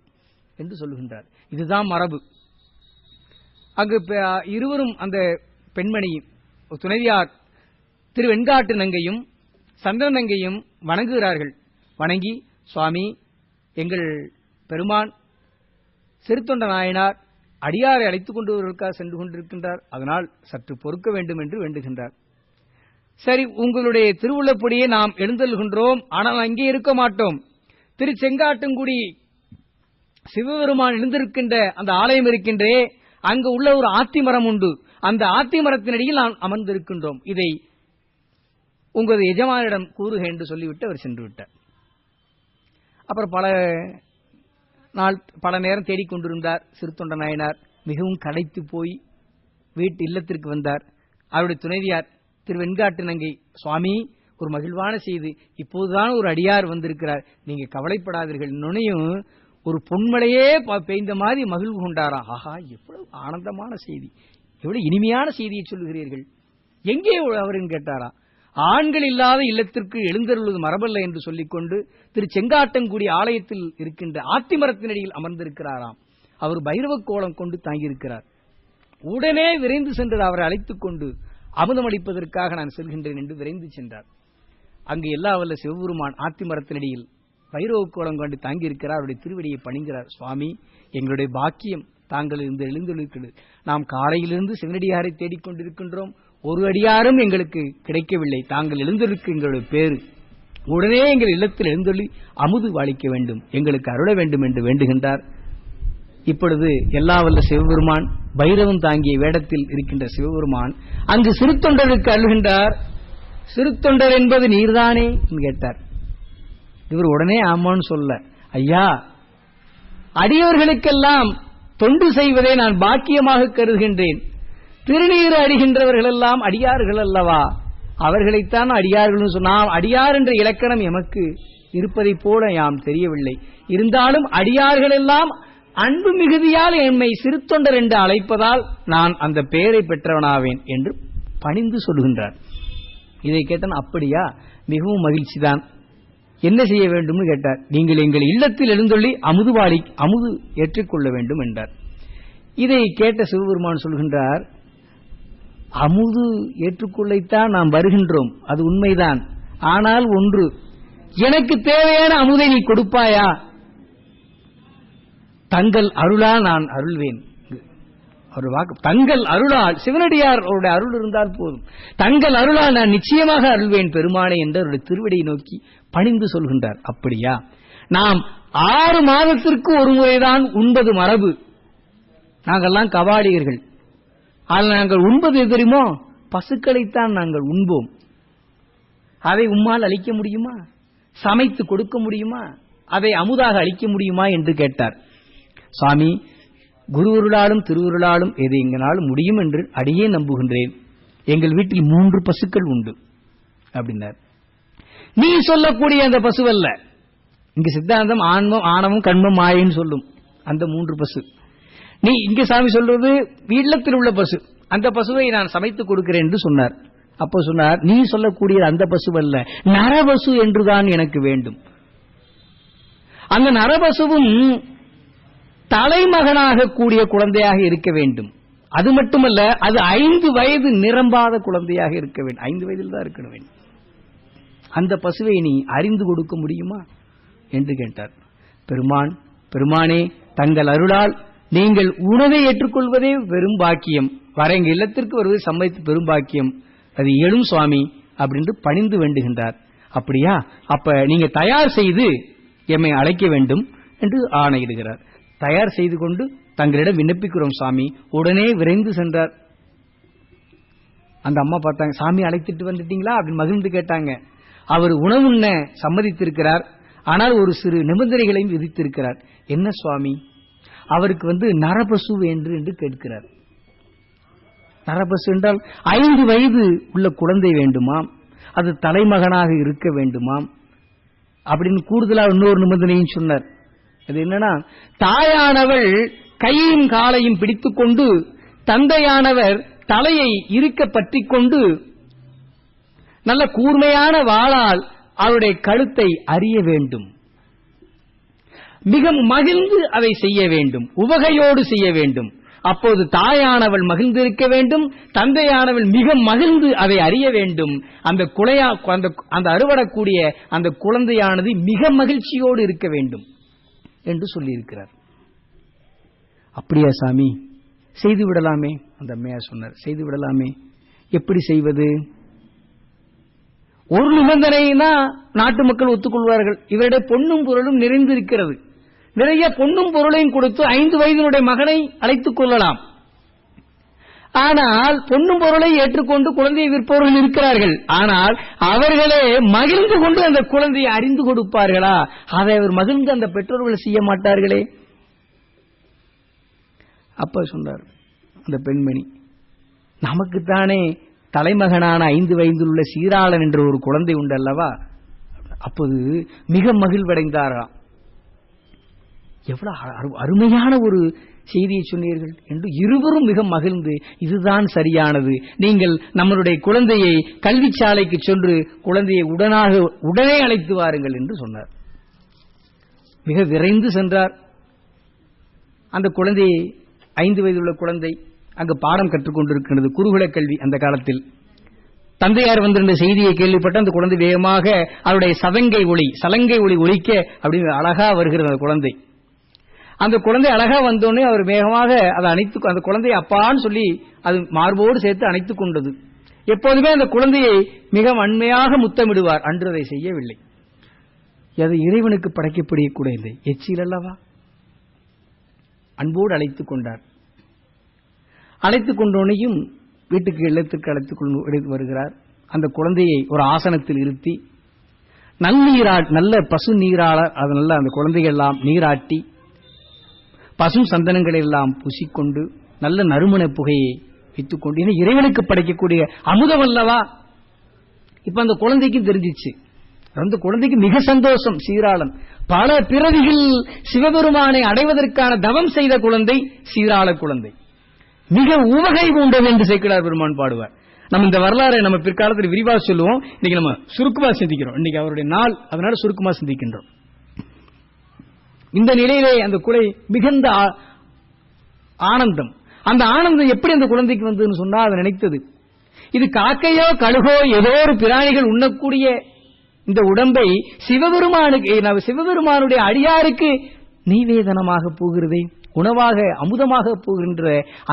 என்று சொல்லுகின்றார். இதுதான் மரபு. அங்கு இருவரும், அந்த பெண்மணி துணைவியார் திரு வெண்காட்டு நங்கையும் சந்தன நங்கையும் வணங்குகிறார்கள். வணங்கி, சுவாமி, எங்கள் பெருமான் சிறுத்தொண்ட நாயனார் அடியாரை அழைத்துக் கொண்டு வருவதற்காக சென்று கொண்டிருக்கின்றார், அதனால் சற்று பொறுக்க வேண்டும் என்று வேண்டுகின்றார். சரி, உங்களுடைய திருவுள்ளப்படியே நாம் எழுந்தருள்கின்றோம், ஆனால் அங்கே இருக்க மாட்டோம். திரு செங்காட்டங்குடி சிவபெருமான் எழுந்திருக்கின்ற அந்த ஆலயம் இருக்கின்றே, அங்கு உள்ள ஒரு ஆத்திமரம் உண்டு, அந்த ஆத்திமரத்தினடியில் நாம் அமர்ந்திருக்கின்றோம், இதை உங்களது எஜமானிடம் கூறுக என்று சொல்லிவிட்டு அவர் சென்று விட்டார். அப்புறம் பல நேரம் தேடிக்கொண்டிருந்தார். சிறுத்தொண்ட நாயனார் மிகவும் களைத்து போய் வீட்டு இல்லத்திற்கு வந்தார். அவருடைய துணைவியார் திரு வெண்காட்டு நங்கை, சுவாமி, ஒரு மகிழ்வான செய்தி, இப்போதுதான் ஒரு அடியார் வந்திருக்கிறார், நீங்க கவலைப்படாதீர்கள். நுணையும் ஒரு பொன்மலையே பெய்ந்த மாதிரி மகிழ்வு கொண்டாரா. ஆஹா, எவ்வளவு ஆனந்தமான செய்தி, எவ்வளவு இனிமையான செய்தியை சொல்லுகிறீர்கள், எங்கே அவருன்னு கேட்டாரா. ஆண்கள் இல்லாத இல்லத்திற்கு எழுந்தருள்வது மரபல்ல என்று சொல்லிக்கொண்டு திரு செங்காட்டங்குடி ஆலயத்தில் இருக்கின்ற ஆத்திமரத்தினடியில் அமர்ந்திருக்கிறாராம். அவர் பைரவ கோலம் கொண்டு தாங்கியிருக்கிறார். உடனே விரைந்து சென்று அவரை அழைத்துக் கொண்டு அமுதம் அளிப்பதற்காக நான் செல்கின்றேன் என்று விரைந்து சென்றார். அங்கு எல்லா வல்ல சிவபெருமான் ஆத்திமரத்தினடியில் பைரவ கோலம் கொண்டு தாங்கியிருக்கிறார். அவருடைய திருவடியை பணிகிறார். சுவாமி, எங்களுடைய பாக்கியம் தாங்கள் இருந்து எழுந்தொழிக்கிறது. நாம் காலையிலிருந்து சிவனடியாரை தேடிக்கொண்டிருக்கின்றோம், ஒரு அடியாரும் எங்களுக்கு கிடைக்கவில்லை, தாங்கள் எழுந்தொழிக்க எங்களுடைய பேரு, உடனே எங்கள் இல்லத்தில் எழுந்தொழி அமுது வாழிக்க வேண்டும், எங்களுக்கு அருள வேண்டும் என்று வேண்டுகின்றார். இப்பொழுது எல்லா வல்ல சிவபெருமான் பைரவம் தாங்கிய வேடத்தில் இருக்கின்ற சிவபெருமான் அங்கு சிறுத்தொண்டருக்கு அருள்கின்றார். சிறுத்தொண்டர் என்பது நீர்தானே கேட்டார். இவர் உடனே ஆமான்னு சொல்ல, ஐயா, அடியவர்களுக்கெல்லாம் தொண்டு செய்வதை நான் பாக்கியமாக கருதுகின்றேன். திருநீறு அடிகின்றவர்கள் எல்லாம் அடியார்கள் அல்லவா, அவர்களைத்தான் அடியார்கள் சொன்னால், அடியார் என்ற இலக்கணம் எமக்கு இருப்பதை போல யாம் தெரியவில்லை. இருந்தாலும் அடியார்கள் எல்லாம் அன்பு மிகுதியால் எம்மை சிறுத்தொண்டர் என்று அழைப்பதால் நான் அந்த பெயரை பெற்றவனாவேன் என்று பணிந்து சொல்கின்றார். இதை கேட்டான். அப்படியா, மிகவும் மகிழ்ச்சிதான், என்ன செய்ய வேண்டும் கேட்டார். நீங்கள் எங்கள் இல்லத்தில் எழுந்தொள்ளி அமுது ஏற்றுக்கொள்ள வேண்டும் என்றார். இதை கேட்ட சிவபெருமான் சொல்கின்றார், அமுது ஏற்றுக்கொள்ளைத்தான் நாம் வருகின்றோம், அது உண்மைதான். ஆனால் ஒன்று, எனக்கு தேவையான அமுதை நீ கொடுப்பாயா? தங்கள் அருளால் நான் அருள்வேன். ஒரு வாக்கு, தங்கள் அருளால், சிவனடியார் அவருடைய அருள் இருந்தால் போதும், தங்கள் அருளால் நான் நிச்சயமாக அருள்வேன் பெருமானே என்று அவருடைய திருவடியை நோக்கி பணிந்து சொல்கின்றார். அப்படியா, நாம் 6 மாதத்திற்கு ஒரு முறைதான் உண்பது மரபு, நாங்கள்லாம் கபாடியர்கள். ஆனால் நாங்கள் உண்பது தெரியுமோ, பசுக்களைத்தான் நாங்கள் உண்போம். அதை உம்மால் அளிக்க முடியுமா? சமைத்து கொடுக்க முடியுமா? அதை அமுதாக அளிக்க முடியுமா என்று கேட்டார். சுவாமி, குருவருளாலும் திருவருளாலும் எது எங்களாலும் முடியும் என்று அடியே நம்புகின்றேன். எங்கள் வீட்டில் 3 பசுக்கள் உண்டு அப்படின்னார். நீ சொல்லக்கூடிய அந்த பசுவல்ல, இங்க சித்தாந்தம் ஆணவம் கண்மம் மாயைன்னு சொல்லும் அந்த 3 பசு. நீ இங்க சாமி சொல்றது இல்லத்தில் உள்ள பசு, அந்த பசுவை நான் சமைத்து கொடுக்கிறேன் என்று சொன்னார். அப்போ சொன்னார், நீ சொல்லக்கூடிய அந்த பசுவல்ல, நரபசு என்றுதான் எனக்கு வேண்டும். அந்த நரபசுவும் தலைமகனாக கூடிய குழந்தையாக இருக்க வேண்டும். அது மட்டுமல்ல, அது 5 வயது நிரம்பாத குழந்தையாக இருக்க வேண்டும். 5 வயதில் தான் இருக்க வேண்டும். அந்த பசுவை நீ அறிந்து கொடுக்க முடியுமா என்று கேட்டார். பெருமானே, தங்கள் அருளால் நீங்கள் உணவை ஏற்றுக்கொள்வதே பெரும் பாக்கியம், வர எங்க இல்லத்திற்கு வருவது சம்மதித்து பெரும் பாக்கியம், அது எழும் சுவாமி அப்படின்னு பணிந்து வேண்டுகின்றார். அப்படியா, அப்ப நீங்க தயார் செய்து எம்மை அழைக்க வேண்டும் என்று ஆணையிடுகிறார். தயார் செய்து கொண்டு தங்களிடம் விண்ணப்பிக்கிறோம் சாமி. உடனே விரைந்து சென்றார். அந்த அம்மா பார்த்தாங்க, சாமி அழைத்துட்டு வந்துட்டீங்களா அப்படின்னு மகிழ்ந்து கேட்டாங்க. அவர் உணவுண்ண சம்மதித்திருக்கிறார், ஆனால் ஒரு சிறு நிபந்தனைகளையும் விதித்திருக்கிறார். என்ன சுவாமி? அவருக்கு நரபசு என்று கேட்கிறார். நரபசு என்றால் 5 வயது உள்ள குழந்தை வேண்டுமாம், அது தலைமகனாக இருக்க வேண்டுமாம் அப்படின்னு கூடுதலா இன்னொரு நிபந்தனையும் சொன்னார். அது என்னன்னா, தாயானவள் கையையும் காலையும் பிடித்துக் கொண்டு, தந்தையானவர் தலையை இருக்க பற்றிக் கொண்டு நல்ல கூர்மையான வாளால் அவருடைய கழுத்தை அறிய வேண்டும். மிக மகிழ்ந்து அதை செய்ய வேண்டும், உவகையோடு செய்ய வேண்டும். அப்போது தாயானவள் மகிழ்ந்திருக்க வேண்டும், தந்தையானவள் மிக மகிழ்ந்து அதை அறிய வேண்டும். அந்த அறுவடக்கூடிய அந்த குழந்தையானது மிக மகிழ்ச்சியோடு இருக்க வேண்டும் என்று சொல்லியிருக்கிறார். அப்படியா சாமி, செய்து விடலாமே? அந்த அம்மையார் சொன்னார், செய்து விடலாமே. எப்படி செய்வது? ஒரு நிபந்தனைனா நாட்டு மக்கள் ஒத்துக்கொள்வார்கள். இவருடைய பொன்னும் பொருளும் நிறைந்திருக்கிறது. நிறைய பொன்னும் பொருளையும் கொடுத்து 5 வயதினுடைய மகனை அழைத்துக் கொள்ளலாம். ஆனால் பொன்னும் பொருளை ஏற்றுக்கொண்டு குழந்தையை விற்பவர்கள் இருக்கிறார்கள். ஆனால் அவர்களே மகிழ்ந்து கொண்டு அந்த குழந்தையை அறிந்து கொடுப்பார்களா? அதை அவர் மகிழ்ந்து அந்த பெற்றோர்கள் செய்ய மாட்டார்களே. அப்ப சொன்னார் அந்த பெண்மணி, நமக்குத்தானே தலைமகனான 5 வயதில் உள்ள சீராளன் என்ற ஒரு குழந்தை உண்டு அல்லவா? அப்போது மிக மகிழ்வடைந்தாராம். எவ்வளவு அருமையான ஒரு செய்தியை சொன்னீர்கள் என்று இருவரும் மிக மகிழ்ந்து, இதுதான் சரியானது, நீங்கள் நம்மளுடைய குழந்தையை கல்வி சாலைக்கு சென்று குழந்தையை உடனே அழைத்து வாருங்கள் என்று சொன்னார். மிக விரைந்து சென்றார். அந்த குழந்தையை 5 வயதுள்ள குழந்தை அங்கு பாடம் கற்றுக்கொண்டிருக்கிறது, குருகுல கல்வி. அந்த காலத்தில் தந்தையார் வந்திருந்த செய்தியை கேள்விப்பட்ட அந்த குழந்தை வேகமாக அவருடைய சலங்கை ஒளி ஒலிக்க அப்படின்னு அழகா வருகிறது அந்த குழந்தை. அந்த குழந்தை அழகா வந்தோடனே அவர் வேகமாக அதை அந்த குழந்தையை அப்பான்னு சொல்லி அது மார்போடு சேர்த்து அணைத்துக் கொண்டது. எப்போதுமே அந்த குழந்தையை மிக வன்மையாக முத்தமிடுவார். அன்று அதை செய்யவில்லை. அது இறைவனுக்கு படைக்கப்படக்கூடிய இல்லை, எச்சில் அல்லவா? அன்போடு அழைத்துக் கொண்டார். அழைத்துக் கொண்டோனையும் வீட்டுக்கு இல்லத்திற்கு அழைத்துக் வருகிறார். அந்த குழந்தையை ஒரு ஆசனத்தில் இருத்தி நல்ல பசு நீராளர் அது நல்ல அந்த குழந்தைகள் எல்லாம் நீராட்டி பசும் சந்தனங்களை எல்லாம் பூசிக்கொண்டு நல்ல நறுமண புகையை வைத்துக் கொண்டு, ஏன்னா இறைவனுக்கு படைக்கக்கூடிய அமுதம் அல்லவா? இப்ப அந்த குழந்தைக்கு தெரிஞ்சிச்சு. அந்த குழந்தைக்கு மிக சந்தோஷம். சீராளன் பல பிறவிகள் சிவபெருமானை அடைவதற்கான தவம் செய்த குழந்தை சீராள குழந்தை. மிக உவகை உண்டது என்று சேக்கிழார் பெருமான் பாடுவார். நம்ம இந்த வரலாறை நம்ம பிற்காலத்தில் விரிவாக சொல்லுவோம். இன்னைக்கு நம்ம சுருக்கமா சிந்திக்கிறோம். இன்னைக்கு அவருடைய நாள், அதனால சுருக்கமா சிந்திக்கின்றோம். இந்த நிலையிலே அந்த குலை மிகுந்த ஆனந்தம். அந்த ஆனந்தம் எப்படி அந்த குழந்தைக்கு வந்ததுன்னு சொன்னா, அதை நினைத்தது, இது காக்கையோ கழுகோ ஏதோ ஒரு பிராணிகள் உண்ணக்கூடிய இந்த உடம்பை சிவபெருமானுடைய அடியாருக்கு நீவேதனமாக போகிறதே, உணவாக அமுதமாக போகின்ற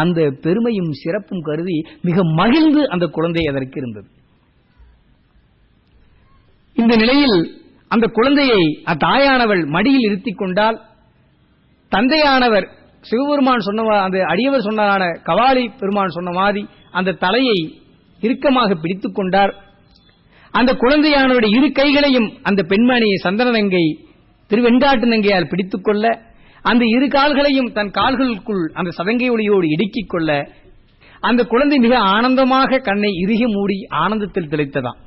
அந்த பெருமையும் சிறப்பும் கருதி மிக மகிழ்ந்து அந்த குழந்தை அதற்கு இருந்தது. இந்த நிலையில் அந்த குழந்தையை தாயானவள் மடியில் இருத்திக் கொண்டால், தந்தையானவர் சிவபெருமான் சொன்ன அந்த அடியவர் சொன்னான கவாலி பெருமான் சொன்ன மாதிரி அந்த தலையை இறுக்கமாக பிடித்துக் கொண்டார். அந்த குழந்தையானவருடைய இரு கைகளையும் அந்த பெண்மணியை சந்தனநங்கை திருவெண்காட்டு நங்கையால் பிடித்துக் கொள்ள, அந்த இரு கால்களையும் தன் கால்களுக்குள் அந்த சதங்கை ஒளியோடு இடுக்கிக் கொள்ள, அந்த குழந்தை மிக ஆனந்தமாக கண்ணை இறுகி மூடி ஆனந்தத்தில் திளைத்ததாம்.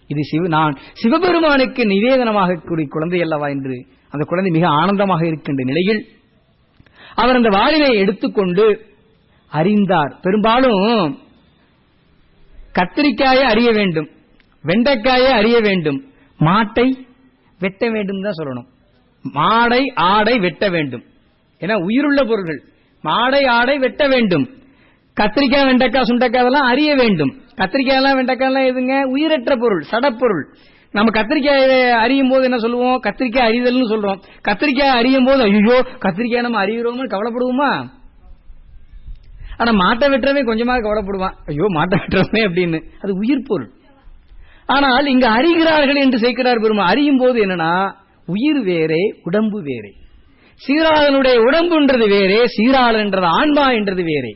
இது நான் சிவபெருமானுக்கு நிவேதனமாக கூடிய குழந்தை அல்லவா என்று அந்த குழந்தை மிக ஆனந்தமாக இருக்கின்ற நிலையில் அவர் அந்த வாளினை எடுத்துக்கொண்டு அறிந்தார். பெரும்பாலும் கத்திரிக்காயை அறிய வேண்டும், வெண்டைக்காயை அறிய வேண்டும், மாட்டை வெட்ட வேண்டும் தான் சொல்லணும். மாடை ஆடை வெட்ட வேண்டும், ஏன்னா உயிருள்ள பொருள்கள். மாடை ஆடை வெட்ட வேண்டும். கத்திரிக்காய் வெண்டைக்காய் சுண்டைக்காய் அதெல்லாம் அறிய வேண்டும். கத்திரிக்காய் எல்லாம் வெண்டைக்காய் எல்லாம் எதுங்க? உயிரற்ற பொருள், சடப்பொருள். நம்ம கத்திரிக்காயை அறியும் போது என்ன சொல்லுவோம்? கத்திரிக்காய் அறிதல்னு சொல்றோம். கத்திரிக்காய் அறியும் போது ஐயோ கத்திரிக்காய் நம்ம அறிகிறோம்னு கவலைப்படுவோமா? ஆனா மாட்டை வெட்டுறவே கொஞ்சமாக கவலைப்படுவான், ஐயோ மாட்டை வெட்டுறவே அப்படின்னு. அது உயிர் பொருள். ஆனால் இங்கு அறிகிறார்கள் என்று சேர்க்கிறார் பெருமாள். அறியும் போது என்னன்னா, உயிர் வேறே உடம்பு வேறே. சீராளனுடைய உடம்புன்றது வேறே, சீராளன் என்றது ஆன்மா என்றது வேறே.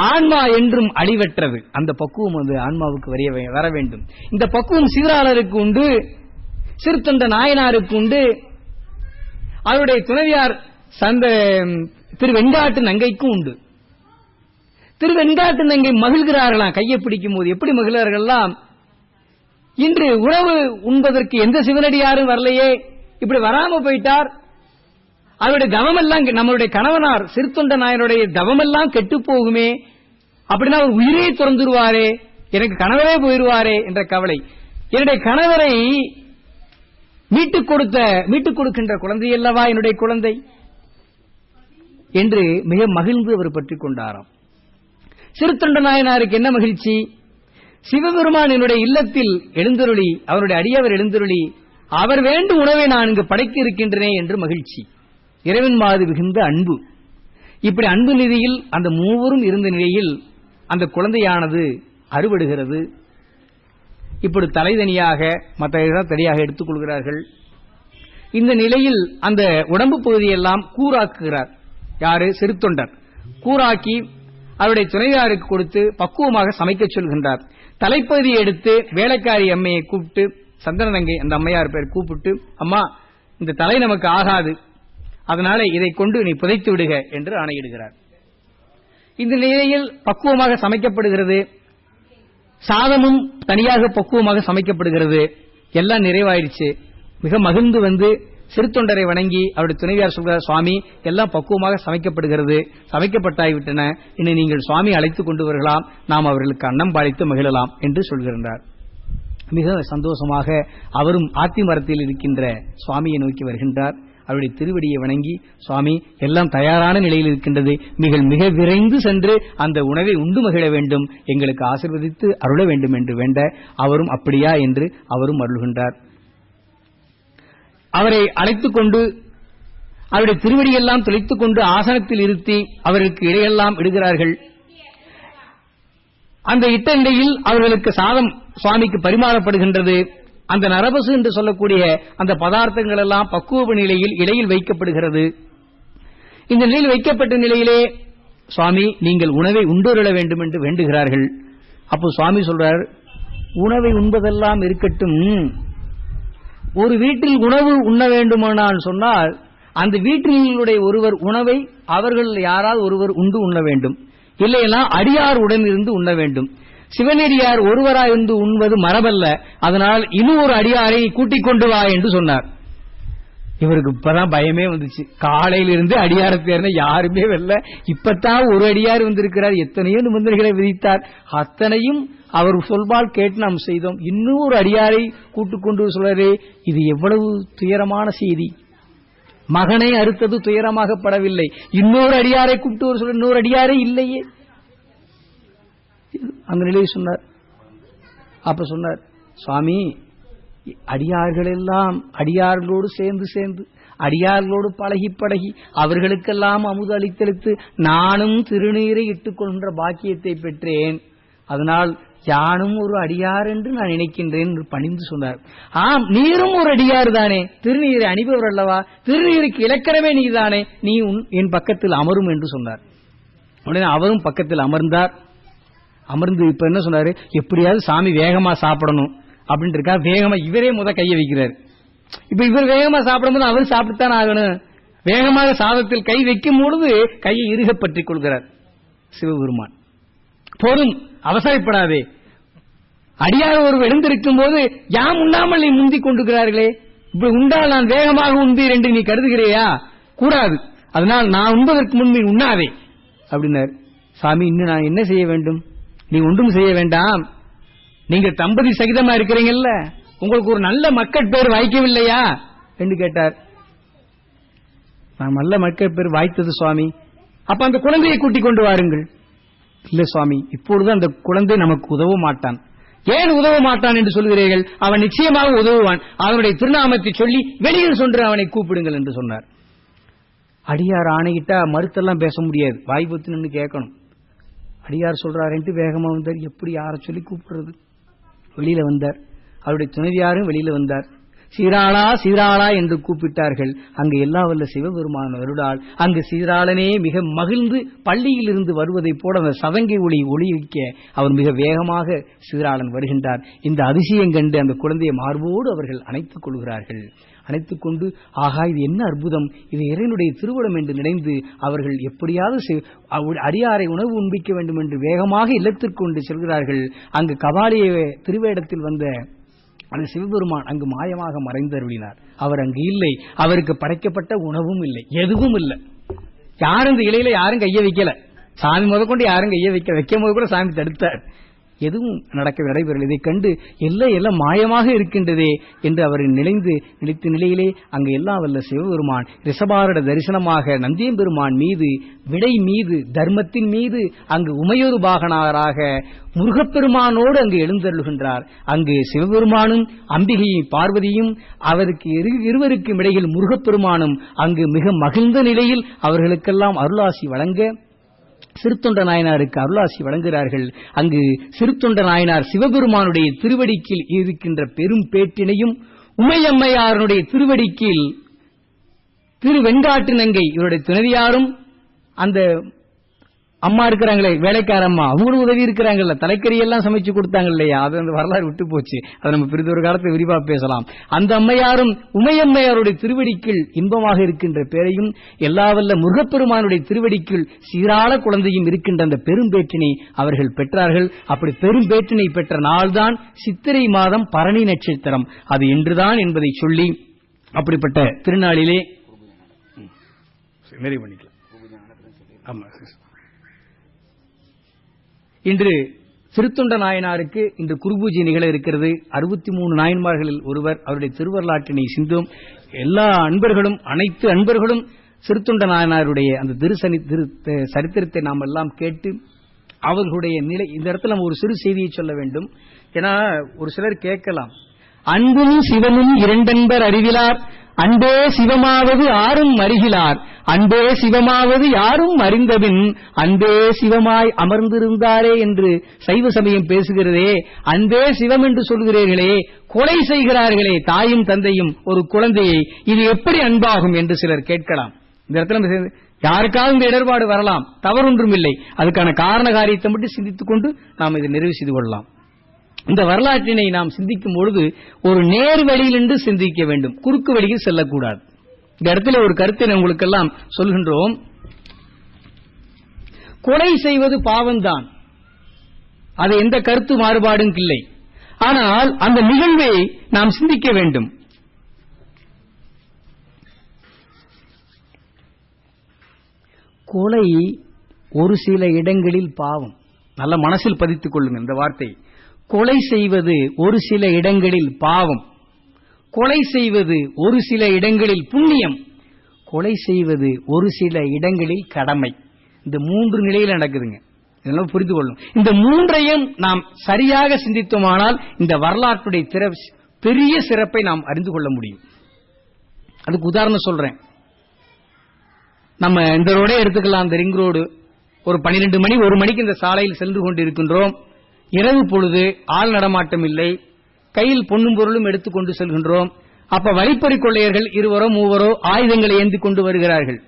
ஆன்மா என்றும் அழிவற்றது. அந்த பக்குவம் வந்து ஆன்மாவுக்கு வர வேண்டும். இந்த பக்குவம் சீராளருக்கு உண்டு, சிறுத்தொண்ட நாயனாருக்கு உண்டு, அவருடைய துணைவியார் திருவெண்காட்டு நங்கைக்கும் உண்டு. திருவெண்காட்டு நங்கை மகிழ்கிறார்களாம் கையை பிடிக்கும் போது. எப்படி மகிழ்கிறார்கள்லாம், இன்று உணவு உண்பதற்கு எந்த சிவனடியாரும் வரலையே, இப்படி வராம போயிட்டார், அவருடைய தவமெல்லாம் நம்மளுடைய கணவனார் சிறுத்தொண்ட நாயனுடைய தவமெல்லாம் கெட்டு போகுமே, அப்படின்னா அவர் உயிரே துறந்துருவாரே, எனக்கு கணவரே போயிருவாரே என்ற கவலை. என்னுடைய கணவரை மீட்டுக் கொடுக்கின்ற குழந்தை அல்லவா என்னுடைய குழந்தை என்று மிக மகிழ்ந்து அவர் பற்றிக் கொண்டாராம். சிறுத்தொண்ட நாயனாருக்கு என்ன மகிழ்ச்சி, சிவபெருமான் என்னுடைய இல்லத்தில் எழுந்தருளி, அவருடைய அடியவர் எழுந்தருளி, அவர் வேண்டும் உணவை நான் இங்கு படைக்க இருக்கின்றனே என்று மகிழ்ச்சி. இறைவன் மாது மிகுந்த அன்பு. இப்படி அன்பு நிதியில் அந்த மூவரும் இருந்த நிலையில் அந்த குழந்தையானது அறுபடுகிறது. இப்படி தலைதனியாக மற்ற தனியாக எடுத்துக் கொள்கிறார்கள். இந்த நிலையில் அந்த உடம்பு பகுதியெல்லாம் கூறாக்குகிறார். யாரு? சிறுத்தொண்டர். கூறாக்கி அவருடைய துணையாருக்கு கொடுத்து பக்குவமாக சமைக்க சொல்கின்றார். தலைப்பகுதியை எடுத்து வேலைக்காரி அம்மையை கூப்பிட்டு, சந்தனங்கை அந்த அம்மையார் பேர் கூப்பிட்டு, அம்மா இந்த தலை நமக்கு ஆகாது, அதனால இதை கொண்டு நீ புதைத்து விடுக என்று ஆணையிடுகிறார். இந்த நிலையில் பக்குவமாக சமைக்கப்படுகிறது. சாதமும் தனியாக பக்குவமாக சமைக்கப்படுகிறது. எல்லாம் நிறைவாயிடுச்சு. மிக மகிழ்ந்து வந்து சிறுத்தொண்டரை வணங்கி அவருடைய துணைவியார் சொல்கிறார், சுவாமி எல்லாம் பக்குவமாக சமைக்கப்படுகிறது, சமைக்கப்பட்டாய்விட்டன, இனி நீங்கள் சுவாமி அழைத்துக் கொண்டு வரலாம், நாம் அவர்களுக்கு அன்னம் பாலித்து மகிழலாம் என்று சொல்கின்றார். மிக சந்தோஷமாக அவரும் ஆத்தி மரத்தில் இருக்கின்ற சுவாமியை நோக்கி வருகின்றார். அவருடைய திருவடியை வணங்கி, சுவாமி எல்லாம் தயாரான நிலையில் இருக்கின்றது, மிக விரைந்து சென்று அந்த உணவை உண்டு மகிழ வேண்டும், எங்களுக்கு ஆசீர்வதித்து அருள வேண்டும் என்று வேண்ட, அவரும் அப்படியா என்று அவரும் அருள்கின்றார். அவரை அழைத்துக் கொண்டு அவருடைய திருவடியெல்லாம் துளைத்துக் கொண்டு ஆசனத்தில் இருத்தி அவர்களுக்கு இடையெல்லாம் இடுகிறார்கள். அந்த இட்ட நிலையில் அவர்களுக்கு சாதம் சுவாமிக்கு பரிமாறப்படுகின்றது. அந்த நரபசு என்று சொல்லக்கூடிய அந்த பதார்த்தங்கள் எல்லாம் பக்குவ நிலையில் இடையில் வைக்கப்படுகிறது. இந்த நிலையில் வைக்கப்பட்ட நிலையிலே சுவாமி நீங்கள் உணவை உண்டுருள வேண்டும் என்று வேண்டுகிறார்கள். அப்போ சுவாமி சொல்றார், உணவை உண்பதெல்லாம் இருக்கட்டும், ஒரு வீட்டில் உணவு உண்ண வேண்டுமானால் சொன்னால் அந்த வீட்டிலுடைய ஒருவர் உணவை அவர்கள் யாராவது ஒருவர் உண்டு உண்ண வேண்டும், இல்லையா அடியார் உடன் இருந்து உண்ண வேண்டும். சிவனடியார் ஒருவராயிருந்து உண்பது மரபல்ல, அதனால் இன்னும் ஒரு அடியாரை கூட்டிக் கொண்டு வா என்று சொன்னார். இவருக்கு இப்பதான் பயமே வந்துச்சு. காலையிலிருந்து அடியார தேர்ந்த யாருமே வரல, இப்பதான் ஒரு அடியார் வந்திருக்கிறார். எத்தனையோ நிபந்தனைகளை விதித்தார், அத்தனையும் அவர் சொல்வால் கேட்டு நாம் செய்தோம். இன்னும் ஒரு அடியாரை கூட்டுக் கொண்டு சொல்றே, இது எவ்வளவு துயரமான செய்தி. மகனை அறுத்தது துயரமாகப்படவில்லை, இன்னொரு அடியாரை கூப்பிட்டு சொல்ற, இன்னொரு அடியாரே இல்லையே. அந்த நிலையை சொன்னார். அப்ப சொன்னார், சுவாமி அடியார்கள் எல்லாம் அடியார்களோடு சேர்ந்து அடியார்களோடு பழகி அவர்களுக்கெல்லாம் அமுது அளித்தளித்து நானும் திருநீரை இட்டுக் கொள்கின்ற பாக்கியத்தை பெற்றேன், அதனால் யானும் ஒரு அடியார் என்று நான் நினைக்கின்றேன் என்று பணிந்து சொன்னார். ஆம், நீரும் ஒரு அடியார் தானே, திருநீரை அணிபவர் அல்லவா, திருநீருக்கு இலக்கணமே நீதானே, நீ என் பக்கத்தில் அமரும் என்று சொன்னார். உடனே அவரும் பக்கத்தில் அமர்ந்தார். அமர்ந்து இப்ப என்ன சொன்னாரு, எப்படியாவது சாமி வேகமா சாப்பிடணும் அப்படின்னு இருக்கா, வேகமா இவரே கையை வைக்கிறார். இப்ப இவர் வேகமா சாப்பிடும் போது அவர் சாப்பிட்டுத்தான் ஆகணும். வேகமாக சாதத்தில் கை வைக்கும் பொழுது கையை இறுக பற்றிக் கொள்கிறார் சிவபெருமான். போதும், அவசரப்படாதே, அடியாக ஒரு எழுந்திருக்கும் போது யாம் உண்ணாமல் நீ முந்திக் கொண்டிருக்கிறார்களே, இப்படி உண்டால் நான் வேகமாக உண்பீர் என்று நீ கருதுகிறையா? கூடாது, அதனால் நான் உண்பதற்கு முன் நீ உண்ணாதே அப்படின்னார். சாமி, இன்னும் நான் என்ன செய்ய வேண்டும்? நீ ஒன்றும் செய்ய வேண்டாம், நீங்க தம்பதி சகிதமா இருக்கிறீங்கல்ல, உங்களுக்கு ஒரு நல்ல மக்கள் பேர் வாய்க்கவில்லையா என்று கேட்டார். நான் நல்ல மக்கள் பேர் வாய்த்தது சுவாமி. அப்ப அந்த குழந்தையை கூட்டிக் கொண்டு வாருங்கள். இல்ல சுவாமி, இப்பொழுது அந்த குழந்தை நமக்கு உதவ மாட்டான். ஏன் உதவ மாட்டான் என்று சொல்கிறீர்கள்? அவன் நிச்சயமாக உதவுவான், அவனுடைய திருநாமத்தை சொல்லி வெளியில் சென்று அவனை கூப்பிடுங்கள் என்று சொன்னார். அடியார் ஆணையிட்டா மறுத்தெல்லாம் பேச முடியாது, வாய்ப்பு நின்று கேட்கணும். அடியார் சொல்றாரு வேகமா வந்தார். எப்படி யாரை சொல்லி கூப்பிடுறது? வெளியில வந்தார். அவருடைய துணைவியாரும் வெளியில வந்தார். சீராளா சீராளா என்று கூப்பிட்டார்கள். அங்கு எல்லா வல்ல சிவபெருமான வருடால் அங்கு சீராளனே மிக மகிழ்ந்து பள்ளியில் இருந்து வருவதை போல அந்த சதங்கை ஒளிவிக்க அவர் மிக வேகமாக சீராளன் வருகின்றார். இந்த அதிசயம் கண்டு அந்த குழந்தையை மார்போடு அவர்கள் அணைத்துக் கொள்கிறார்கள். அணைத்துக் கொண்டு, ஆகா இது என்ன அற்புதம், இது இறைவனுடைய திருவுளம் என்று நினைந்து அவர்கள் எப்படியாவது அடியாரை உணவு உண்பிக்க வேண்டும் என்று வேகமாக இல்லத்திற்கு கொண்டு செல்கிறார்கள். அங்கு கபாலிய திருவேடத்தில் வந்த அந்த சிவபெருமான் அங்கு மாயமாக மறைந்தருளினார். அவர் அங்கு இல்லை, அவருக்கு படைக்கப்பட்ட உணவும் இல்லை, எதுவும் இல்லை. யாரும் இந்த இலையில யாரும் கைய வைக்கல, சாமி முதற்கொண்டு யாரும் கைய வைக்கும் போது கூட சாமி தடுத்தார். எதுவும் நடைபெறவில்லை. இதை கண்டு எல்லாம் மாயமாக இருக்கின்றதே என்று அவர் நிலைத்த நிலையிலே அங்கு எல்லாம் வல்ல சிவபெருமான் ரிஷபாரட தரிசனமாக நந்தியம்பெருமான் மீது, விடை மீது, தர்மத்தின் மீது அங்கு உமையொரு பாகனாராக முருகப்பெருமானோடு அங்கு எழுந்தருளுகின்றார். அங்கு சிவபெருமானும் அம்பிகையும் பார்வதியும் அவருக்கு இருவருக்கும் இடையில் முருகப்பெருமானும் அங்கு மிக மகிழ்ந்த நிலையில் அவர்களுக்கெல்லாம் அருளாசி வழங்க சிறுத்தொண்ட நாயனாருக்கு அருளாசி வழங்குகிறார்கள். அங்கு சிறுத்தொண்ட நாயனார் சிவபெருமானுடைய திருவடிக்கில் இருக்கின்ற பெரும் பேட்டினையும், உமையம்மையாருடைய திருவடிக்கில் திரு வெண்காட்டு நங்கை இவருடைய துணைவியாரும், அந்த அம்மா இருக்கிறாங்களே வேலைக்காரம்மா, அவங்களும் உதவி இருக்கிறாங்கல்ல, தலைக்கறி எல்லாம் சமைச்சு கொடுத்தாங்க இல்லையா, அது அந்த வரலாறு விட்டு போச்சு. அதை நம்ம பிரிந்த ஒரு காலத்தை விரிவா பேசலாம். அந்த அம்மையாரும் உமையம்மையாருடைய திருவடிக்குள் இன்பமாக இருக்கின்ற பேரையும், எல்லாவல்ல முருகப்பெருமானுடைய திருவடிக்குள் சீராள குழந்தையும் இருக்கின்ற அந்த பெரும்பேற்றினை அவர்கள் பெற்றார்கள். அப்படி பெரும்பேற்றினை பெற்ற நாள்தான் சித்திரை மாதம் பரணி நட்சத்திரம். அது இன்றுதான் என்பதை சொல்லி அப்படிப்பட்ட திருநாளிலே நிறைவு பண்ணிக்கலாம். இன்று சிறுத்தொண்ட நாயனாருக்கு இன்று குருபூஜை நிகழ இருக்கிறது. 63 நாயன்மார்களில் ஒருவர். அவருடைய திருவரலாற்றினை சிந்தும் எல்லா அன்பர்களும், அனைத்து அன்பர்களும் சிறுத்தொண்ட நாயனாருடைய அந்த சரித்திரத்தை நாம் எல்லாம் கேட்டு அவர்களுடைய நிலை. இந்த இடத்துல நம்ம ஒரு சிறு செய்தியை சொல்ல வேண்டும். ஏன்னா ஒரு சிலர் கேட்கலாம், அன்பும் சிவமும் இரண்டென்பர் அறிவிலார், அன்பே சிவமாவது யாரும் அறிகிலார், அன்பே சிவமாவது யாரும் அறிந்தபின் அன்பே சிவமாய் அமர்ந்திருந்தாரே என்று சைவ சமயம் பேசுகிறதே. அன்பே சிவம் என்று சொல்கிறீர்களே, கொலை செய்கிறார்களே தாயும் தந்தையும் ஒரு குழந்தையை, இது எப்படி அன்பாகும் என்று சிலர் கேட்கலாம். இந்த இடத்துல யாருக்காவது இந்த இடர்பாடு வரலாம், தவறொன்றும் இல்லை. அதுக்கான காரண காரியத்தை மட்டும் சிந்தித்துக் கொண்டு நாம் இதை நிறைவு செய்து கொள்ளலாம். இந்த வரலாற்றினை நாம் சிந்திக்கும் பொழுது ஒரு நேர் வழியிலிருந்து சிந்திக்க வேண்டும், குறுக்கு வழியில் செல்லக்கூடாது. இந்த இடத்துல ஒரு கருத்தை உங்களுக்கெல்லாம் சொல்கின்றோம். கொலை செய்வது பாவம்தான், அது எந்த கருத்து மாறுபாடும் இல்லை. ஆனால் அந்த நிகழ்வை நாம் சிந்திக்க வேண்டும். கொலை ஒரு சில இடங்களில் பாவம். நல்ல மனசில் பதித்துக் கொள்ளுங்க இந்த வார்த்தை. கொலை செய்வது ஒரு சில இடங்களில் பாவம், கொலை செய்வது ஒரு சில இடங்களில் புண்ணியம், கொலை செய்வது ஒரு சில இடங்களில் கடமை. இந்த 3 நிலையில் நடக்குதுங்க. இதெல்லாம் புரிந்து கொள்ளும். இந்த 3ஐயும் நாம் சரியாக சிந்தித்தோமானால் இந்த வரலாற்றுடைய பெரிய சிறப்பை நாம் அறிந்து கொள்ள முடியும். அதுக்கு உதாரணம் சொல்றேன். நம்ம இந்த ரோடே எடுத்துக்கலாம், இந்த ரிங் ரோடு. ஒரு 12 மணி 1 மணிக்கு இந்த சாலையில் சென்று கொண்டிருக்கின்றோம். இரவு பொழுது, ஆள் நடமாட்டம் இல்லை, கையில் பொன்னும் பொருளும் எடுத்துக்கொண்டு செல்கின்றோம். அப்ப வழிப்பறி கொள்ளையர்கள் 2 3 ஆயுதங்களை ஏந்தி கொண்டு வருகிறார்கள்.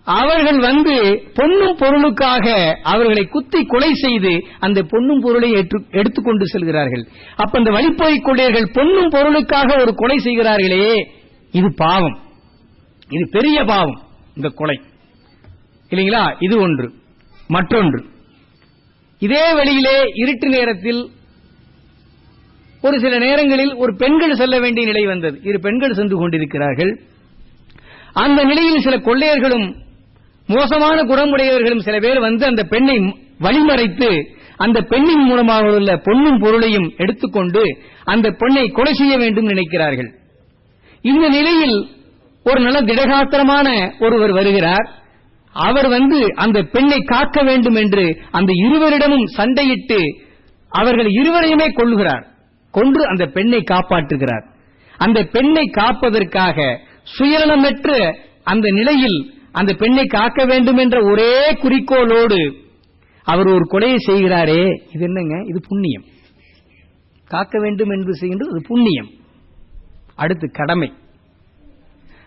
அவர்கள் வந்து பொன்னும் பொருளுக்காக அவர்களை குத்தி கொலை செய்து அந்த பொன்னும் பொருளை எடுத்துக்கொண்டு செல்கிறார்கள். அப்ப அந்த வழிப்பறி கொள்ளையர்கள் பொன்னும் பொருளுக்காக ஒரு கொலை செய்கிறார்களே, இது பாவம், இது பெரிய பாவம் இந்த கொலை இல்லைங்களா? இது ஒன்று. மற்றொன்று, இதே வழியிலே இருட்டு நேரத்தில் ஒரு சில நேரங்களில் ஒரு பெண்கள் செல்ல வேண்டிய நிலை வந்தது. 2 பெண்கள் சென்று கொண்டிருக்கிறார்கள். அந்த நிலையில் சில கொள்ளையர்களும் மோசமான குணமுடையவர்களும் சில பேர் வந்து அந்த பெண்ணை வழிமறைத்து அந்த பெண்ணின் மூலமாக உள்ள பொன்னும் பொருளையும் எடுத்துக்கொண்டு அந்த பெண்ணை கொலை செய்ய வேண்டும் நினைக்கிறார்கள். இந்த நிலையில் ஒரு நல்ல திடகாத்திரமான ஒருவர் வருகிறார். அவர் வந்து அந்த பெண்ணை காக்க வேண்டும் என்று அந்த இருவரிடமும் சண்டையிட்டு அவர்கள் இருவரையுமே கொல்லுகிறார். கொன்று அந்த பெண்ணை காப்பாற்றுகிறார். அந்த பெண்ணை காப்பதற்காக சுயநலமற்ற அந்த நிலையில் அந்த பெண்ணை காக்க வேண்டும் என்ற ஒரே குறிக்கோளோடு அவர் ஒரு கொலையை செய்கிறாரே, இது என்னங்க? இது புண்ணியம். காக்க வேண்டும் என்று செய்கின்றது அது புண்ணியம். அடுத்து கடமை.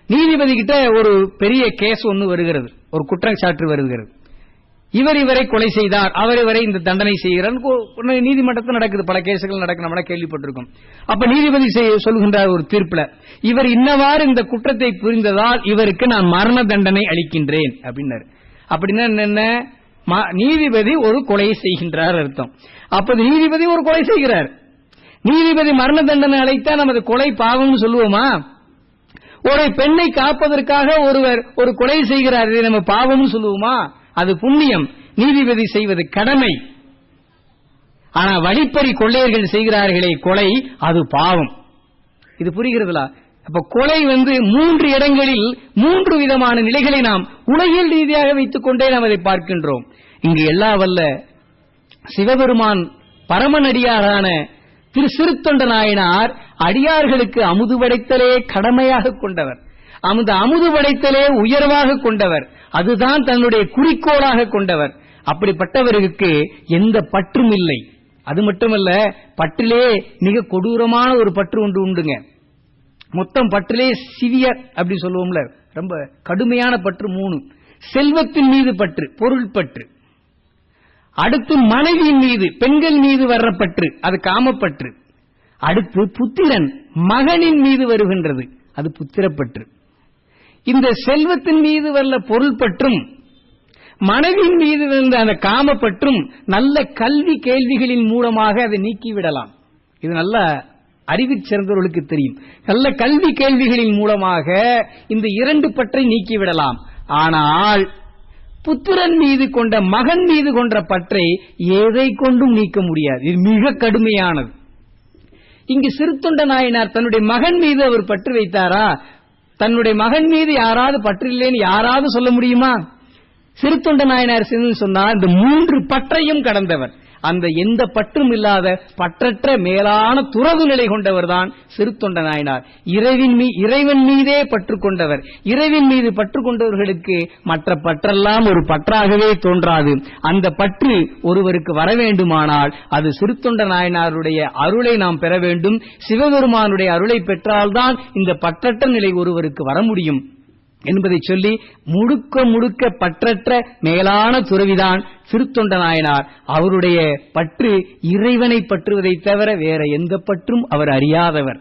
நீதிபதி கிட்ட ஒரு பெரிய கேஸ் ஒன்று வருகிறது, ஒரு குற்றச்சாட்டு வருகிறது. இவரை கொலை செய்தார், அவரை இந்த தண்டனை செய்கிறார். நீதிமன்றத்தில் நடக்குது, பல கேசுகள் நடக்கு, நம்மள கேள்விப்பட்டிருக்கும். அப்ப நீதிபதி சொல்கின்றார் ஒரு தீர்ப்புல, இவர் இன்னவாறு இந்த குற்றத்தை புரிந்ததால் இவருக்கு நான் மரண தண்டனை அளிக்கின்றேன் அப்படின்னாரு. அப்படின்னா என்ன? நீதிபதி ஒரு கொலையை செய்கின்றார் அர்த்தம். அப்ப நீதிபதி ஒரு கொலை செய்கிறார். நீதிபதி மரண தண்டனை அளித்தா நமது கொலை பாவம்னு சொல்லுவோமா? ஒரு பெண்ணை காப்பதற்காக ஒருவர் ஒரு கொலை செய்கிறார், இதை நம்ம பாவம்னு சொல்லுவோமா? அது புண்ணியம். நீதிபதி செய்வது கடமை. ஆனா வழிப்பறி கொள்ளையர்கள் செய்கிறார்களே கொலை, அது பாவம். இது புரிகிறதுலா? அப்ப கொலை 3 இடங்களில் 3 விதமான நிலைகளை நாம் உலகியல் ரீதியாக வைத்துக் கொண்டே நாம் அதை பார்க்கின்றோம். இங்கு எல்லா வல்ல சிவபெருமான் பரமநடிகாரான திரு சிறுத்தொண்ட நாயனார் அடியார்களுக்கு அமுது படைத்தலே கடமையாக கொண்டவர், அந்த அமுது படைத்தலே உயர்வாக கொண்டவர், அதுதான் தன்னுடைய குறிக்கோளாக கொண்டவர். அப்படிப்பட்டவருக்கு எந்த பற்றும் இல்லை. அது மட்டுமல்ல, பற்றிலே மிக கொடூரமான ஒரு பற்று ஒன்று உண்டுங்க. மொத்தம் பற்றிலே சிவியர் அப்படி சொல்லுவோம்ல, ரொம்ப கடுமையான பற்று 3. செல்வத்தின் மீது பற்று, பொருள் பற்று. அடுத்து மனைவியின் மீது, பெண்கள் மீது வர்ற பற்று, அது காமப்பற்று. அடுத்து புத்திரன், மகனின் மீது வருகின்றது, அது புத்திரப்பற்று. இந்த செல்வத்தின் மீது வர்ற பொருள் பற்றும், மனைவியின் மீது வந்த அந்த காமப்பற்றும் நல்ல கல்வி கேள்விகளின் மூலமாக அதை நீக்கிவிடலாம். இது நல்ல அறிவில் சிறந்தவர்களுக்கு தெரியும். நல்ல கல்வி கேள்விகளின் மூலமாக இந்த 2 பற்றை நீக்கிவிடலாம். ஆனால் புத்திரன் மீது கொண்ட, மகன் மீது கொண்ட பற்றை எதை கொண்டும் நீக்க முடியாது. இது மிக கடுமையானது. இங்கு சிறுத்தொண்ட நாயனார் தன்னுடைய மகன் மீது அவர் பற்று வைத்தாரா? தன்னுடைய மகன் மீது யாராவது பற்று இல்லைன்னு யாராவது சொல்ல முடியுமா? சிறுத்தொண்ட நாயனார் சொன்னார், இந்த 3 பற்றையும் கடந்தவர், அந்த எந்த பற்றும் இல்லாத பற்றற்ற மேலான துறவு நிலை கொண்டவர் தான் சிறுத்தொண்ட நாயனார். இறைவன் மீதே பற்று கொண்டவர். இறைவன் மீது பற்று கொண்டவர்களுக்கு மற்ற பற்றெல்லாம் ஒரு பற்றாகவே தோன்றாது. அந்த பற்று ஒருவருக்கு வர வேண்டுமானால் அது சிறுத்தொண்ட நாயனாருடைய அருளை நாம் பெற வேண்டும். சிவபெருமானுடைய அருளை பெற்றால்தான் இந்த பற்றற்ற நிலை ஒருவருக்கு வர முடியும் என்பதை சொல்லி, முழுக்க முழுக்க பற்றற்ற மேலான துறவிதான் சிறுத்தொண்ட நாயனார். அவருடைய பற்று இறைவனை பற்றுவதை தவிர வேற எந்த பற்றும் அவர் அறியாதவர்.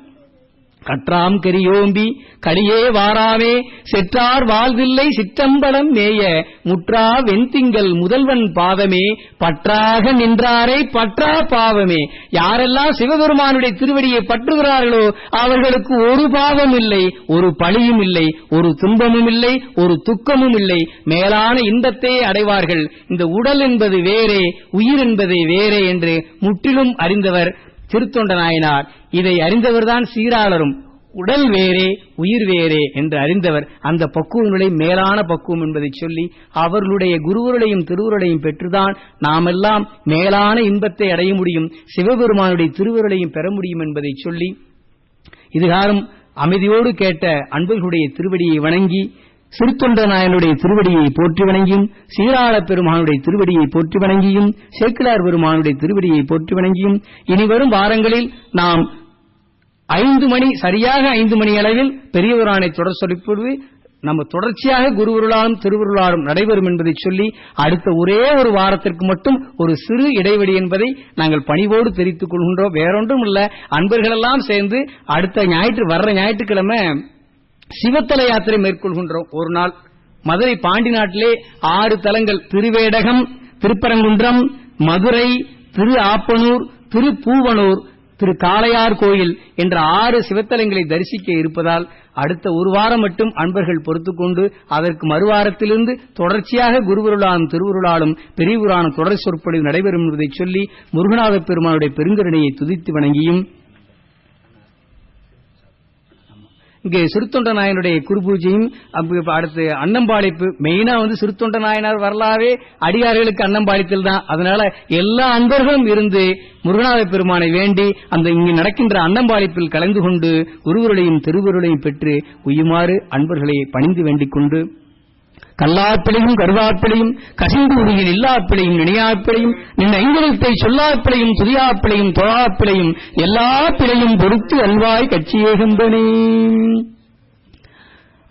கற்றாம் கரியோம்பி கலியே வாராமே செற்றார் வாழ்வில்லை சிற்றம்பலம் மேய முற்றா வெண்திங்கள் முதல்வன் பாதமே பற்றாக நின்றாரை பற்றா பாவமே. யாரெல்லாம் சிவபெருமானுடைய திருவடியை பற்றுகிறார்களோ அவர்களுக்கு ஒரு பாவம் இல்லை, ஒரு பழியும் இல்லை, ஒரு துன்பமும் இல்லை, ஒரு துக்கமும் இல்லை, மேலான இன்பத்தை அடைவார்கள். இந்த உடல் என்பது வேறே, உயிர் என்பது வேறே என்று முற்றிலும் அறிந்தவர் சிறுத்தொண்ட நாயனார். இதை அறிந்தவர்தான் சீராளரும். உடல் வேறே உயிர் வேறே என்று அறிந்தவர். அந்த பக்குவங்களை மேலான பக்குவம் என்பதை சொல்லி, அவர்களுடைய குருவருடையும் திருவுருளையும் பெற்றுதான் நாமெல்லாம் மேலான இன்பத்தை அடைய முடியும், சிவபெருமானுடைய திருவுருளையும் பெற முடியும் என்பதை சொல்லி, இதுகாரும் அமைதியோடு கேட்ட அன்பர்களுடைய திருவடியை வணங்கி, சிறுத்தொண்ட நாயனுடைய திருவடியை போற்றி வணங்கியும், சீராள பெருமானுடைய திருவடியை போற்றி வணங்கியும், சேக்கிழார் பெருமானுடைய திருவடியை போற்றி வணங்கியும், இனிவரும் வாரங்களில் நாம் 5 மணி, சரியாக 5 மணி அளவில் பெரியவரானை தொடர் சொல்லிப்பொழுது நம்ம தொடர்ச்சியாக குருவருளாலும் திருவருளாலும் நடைபெறும் என்பதை சொல்லி, அடுத்த ஒரே ஒரு வாரத்திற்கு மட்டும் ஒரு சிறு இடைவெளி என்பதை நாங்கள் பணிவோடு தெரிவித்துக் கொள்கின்றோம். வேறொன்றும் இல்ல, அன்பர்களெல்லாம் சேர்ந்து அடுத்த வர்ற ஞாயிற்றுக்கிழமை சிவத்தல யாத்திரை மேற்கொள்கின்றோம். ஒரு நாள் மதுரை பாண்டி நாட்டிலே 6 தலங்கள், திருவேடகம், திருப்பரங்குன்றம், மதுரை, திரு ஆப்பனூர், திருப்பூவனூர், திரு காளையார் கோயில் என்ற 6 சிவத்தலங்களை தரிசிக்க இருப்பதால் அடுத்த ஒரு வாரம் மட்டும் அன்பர்கள் பொறுத்துக்கொண்டு, அதற்கு மறுவாரத்திலிருந்து தொடர்ச்சியாக குருவருளாலும் திருவருளாலும் பெரியவரான தொடர் சொற்பொழிவு நடைபெறும் என்பதை சொல்லி, முருகநாத பெருமானுடைய பெருங்கருணையை துதித்து வணங்கியும், இங்கே சிறுத்தொண்ட நாயனுடைய குருபூஜையும், அடுத்து அன்னம்பாளிப்பு. மெயினா சிறுத்தொண்ட நாயனார் வரலாவே அடியார்களுக்கு அன்னம்பாளித்தல் தான். அதனால எல்லா அன்பர்களும் இருந்து முருகநாத பெருமானை வேண்டி அந்த இங்கு நடக்கின்ற அன்னம்பாளிப்பில் கலந்து கொண்டு குருவருளையும் திருவருளையும் பெற்று உய்யுமாறு அன்பர்களை பணிந்து வேண்டிக் கொண்டு, கல்லாப்பிளையும் கருவாப்பிளையும் கசிந்து உருகில் இல்லாப்பிளையும் நினையாப்பிளையும் நின் ஐந்தெழுத்தை சொல்லாப்பிளையும் துதியாப்பிளையும் தொழாப்பிளையும் எல்லா பிழையும் பொறுத்து அல்வாய் கட்சியேகின்றனே.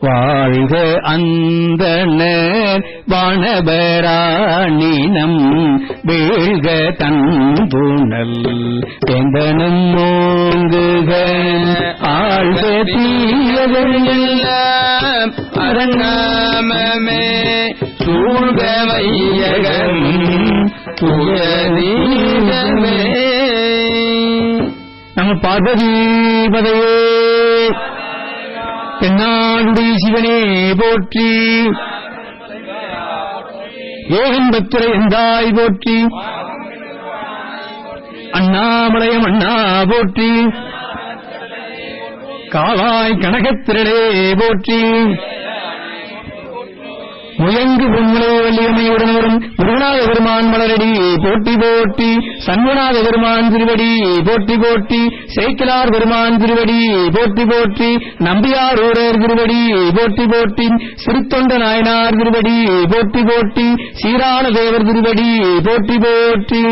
வாழ்க அந்தணர் வானபராணினம் வீழ்க தன்புணல் எந்தனும் ஓங்குக ஆழ்க தீயவெல்லாம் அரண்நாமமே சூழ்க வையகம் துயதீதமே. நம பார்வதீபதையே. தென்னாடுடைய சிவனே போற்றி, ஏகம்பத்துரை எந்தாய் போற்றி, அண்ணாமலையம் அண்ணா போற்றி, காவாய் கனகத்திரளே போற்றி, முயங்கு பொன்முலை வள்ளியம்மையுடன் வரும் முருகநாத பெருமான் மலரடி போற்றி போற்றி, சண்முகநாத பெருமான் திருவடி போற்றி போற்றி, சேக்கிலார் பெருமான் திருவடி போற்றி போற்றி, நம்பியார் ஊரர் திருவடி போற்றி போற்றி, சிறுத்தொண்ட நாயனார் திருவடி போற்றி போற்றி, சீரான தேவர் திருவடி போற்றி போற்றி.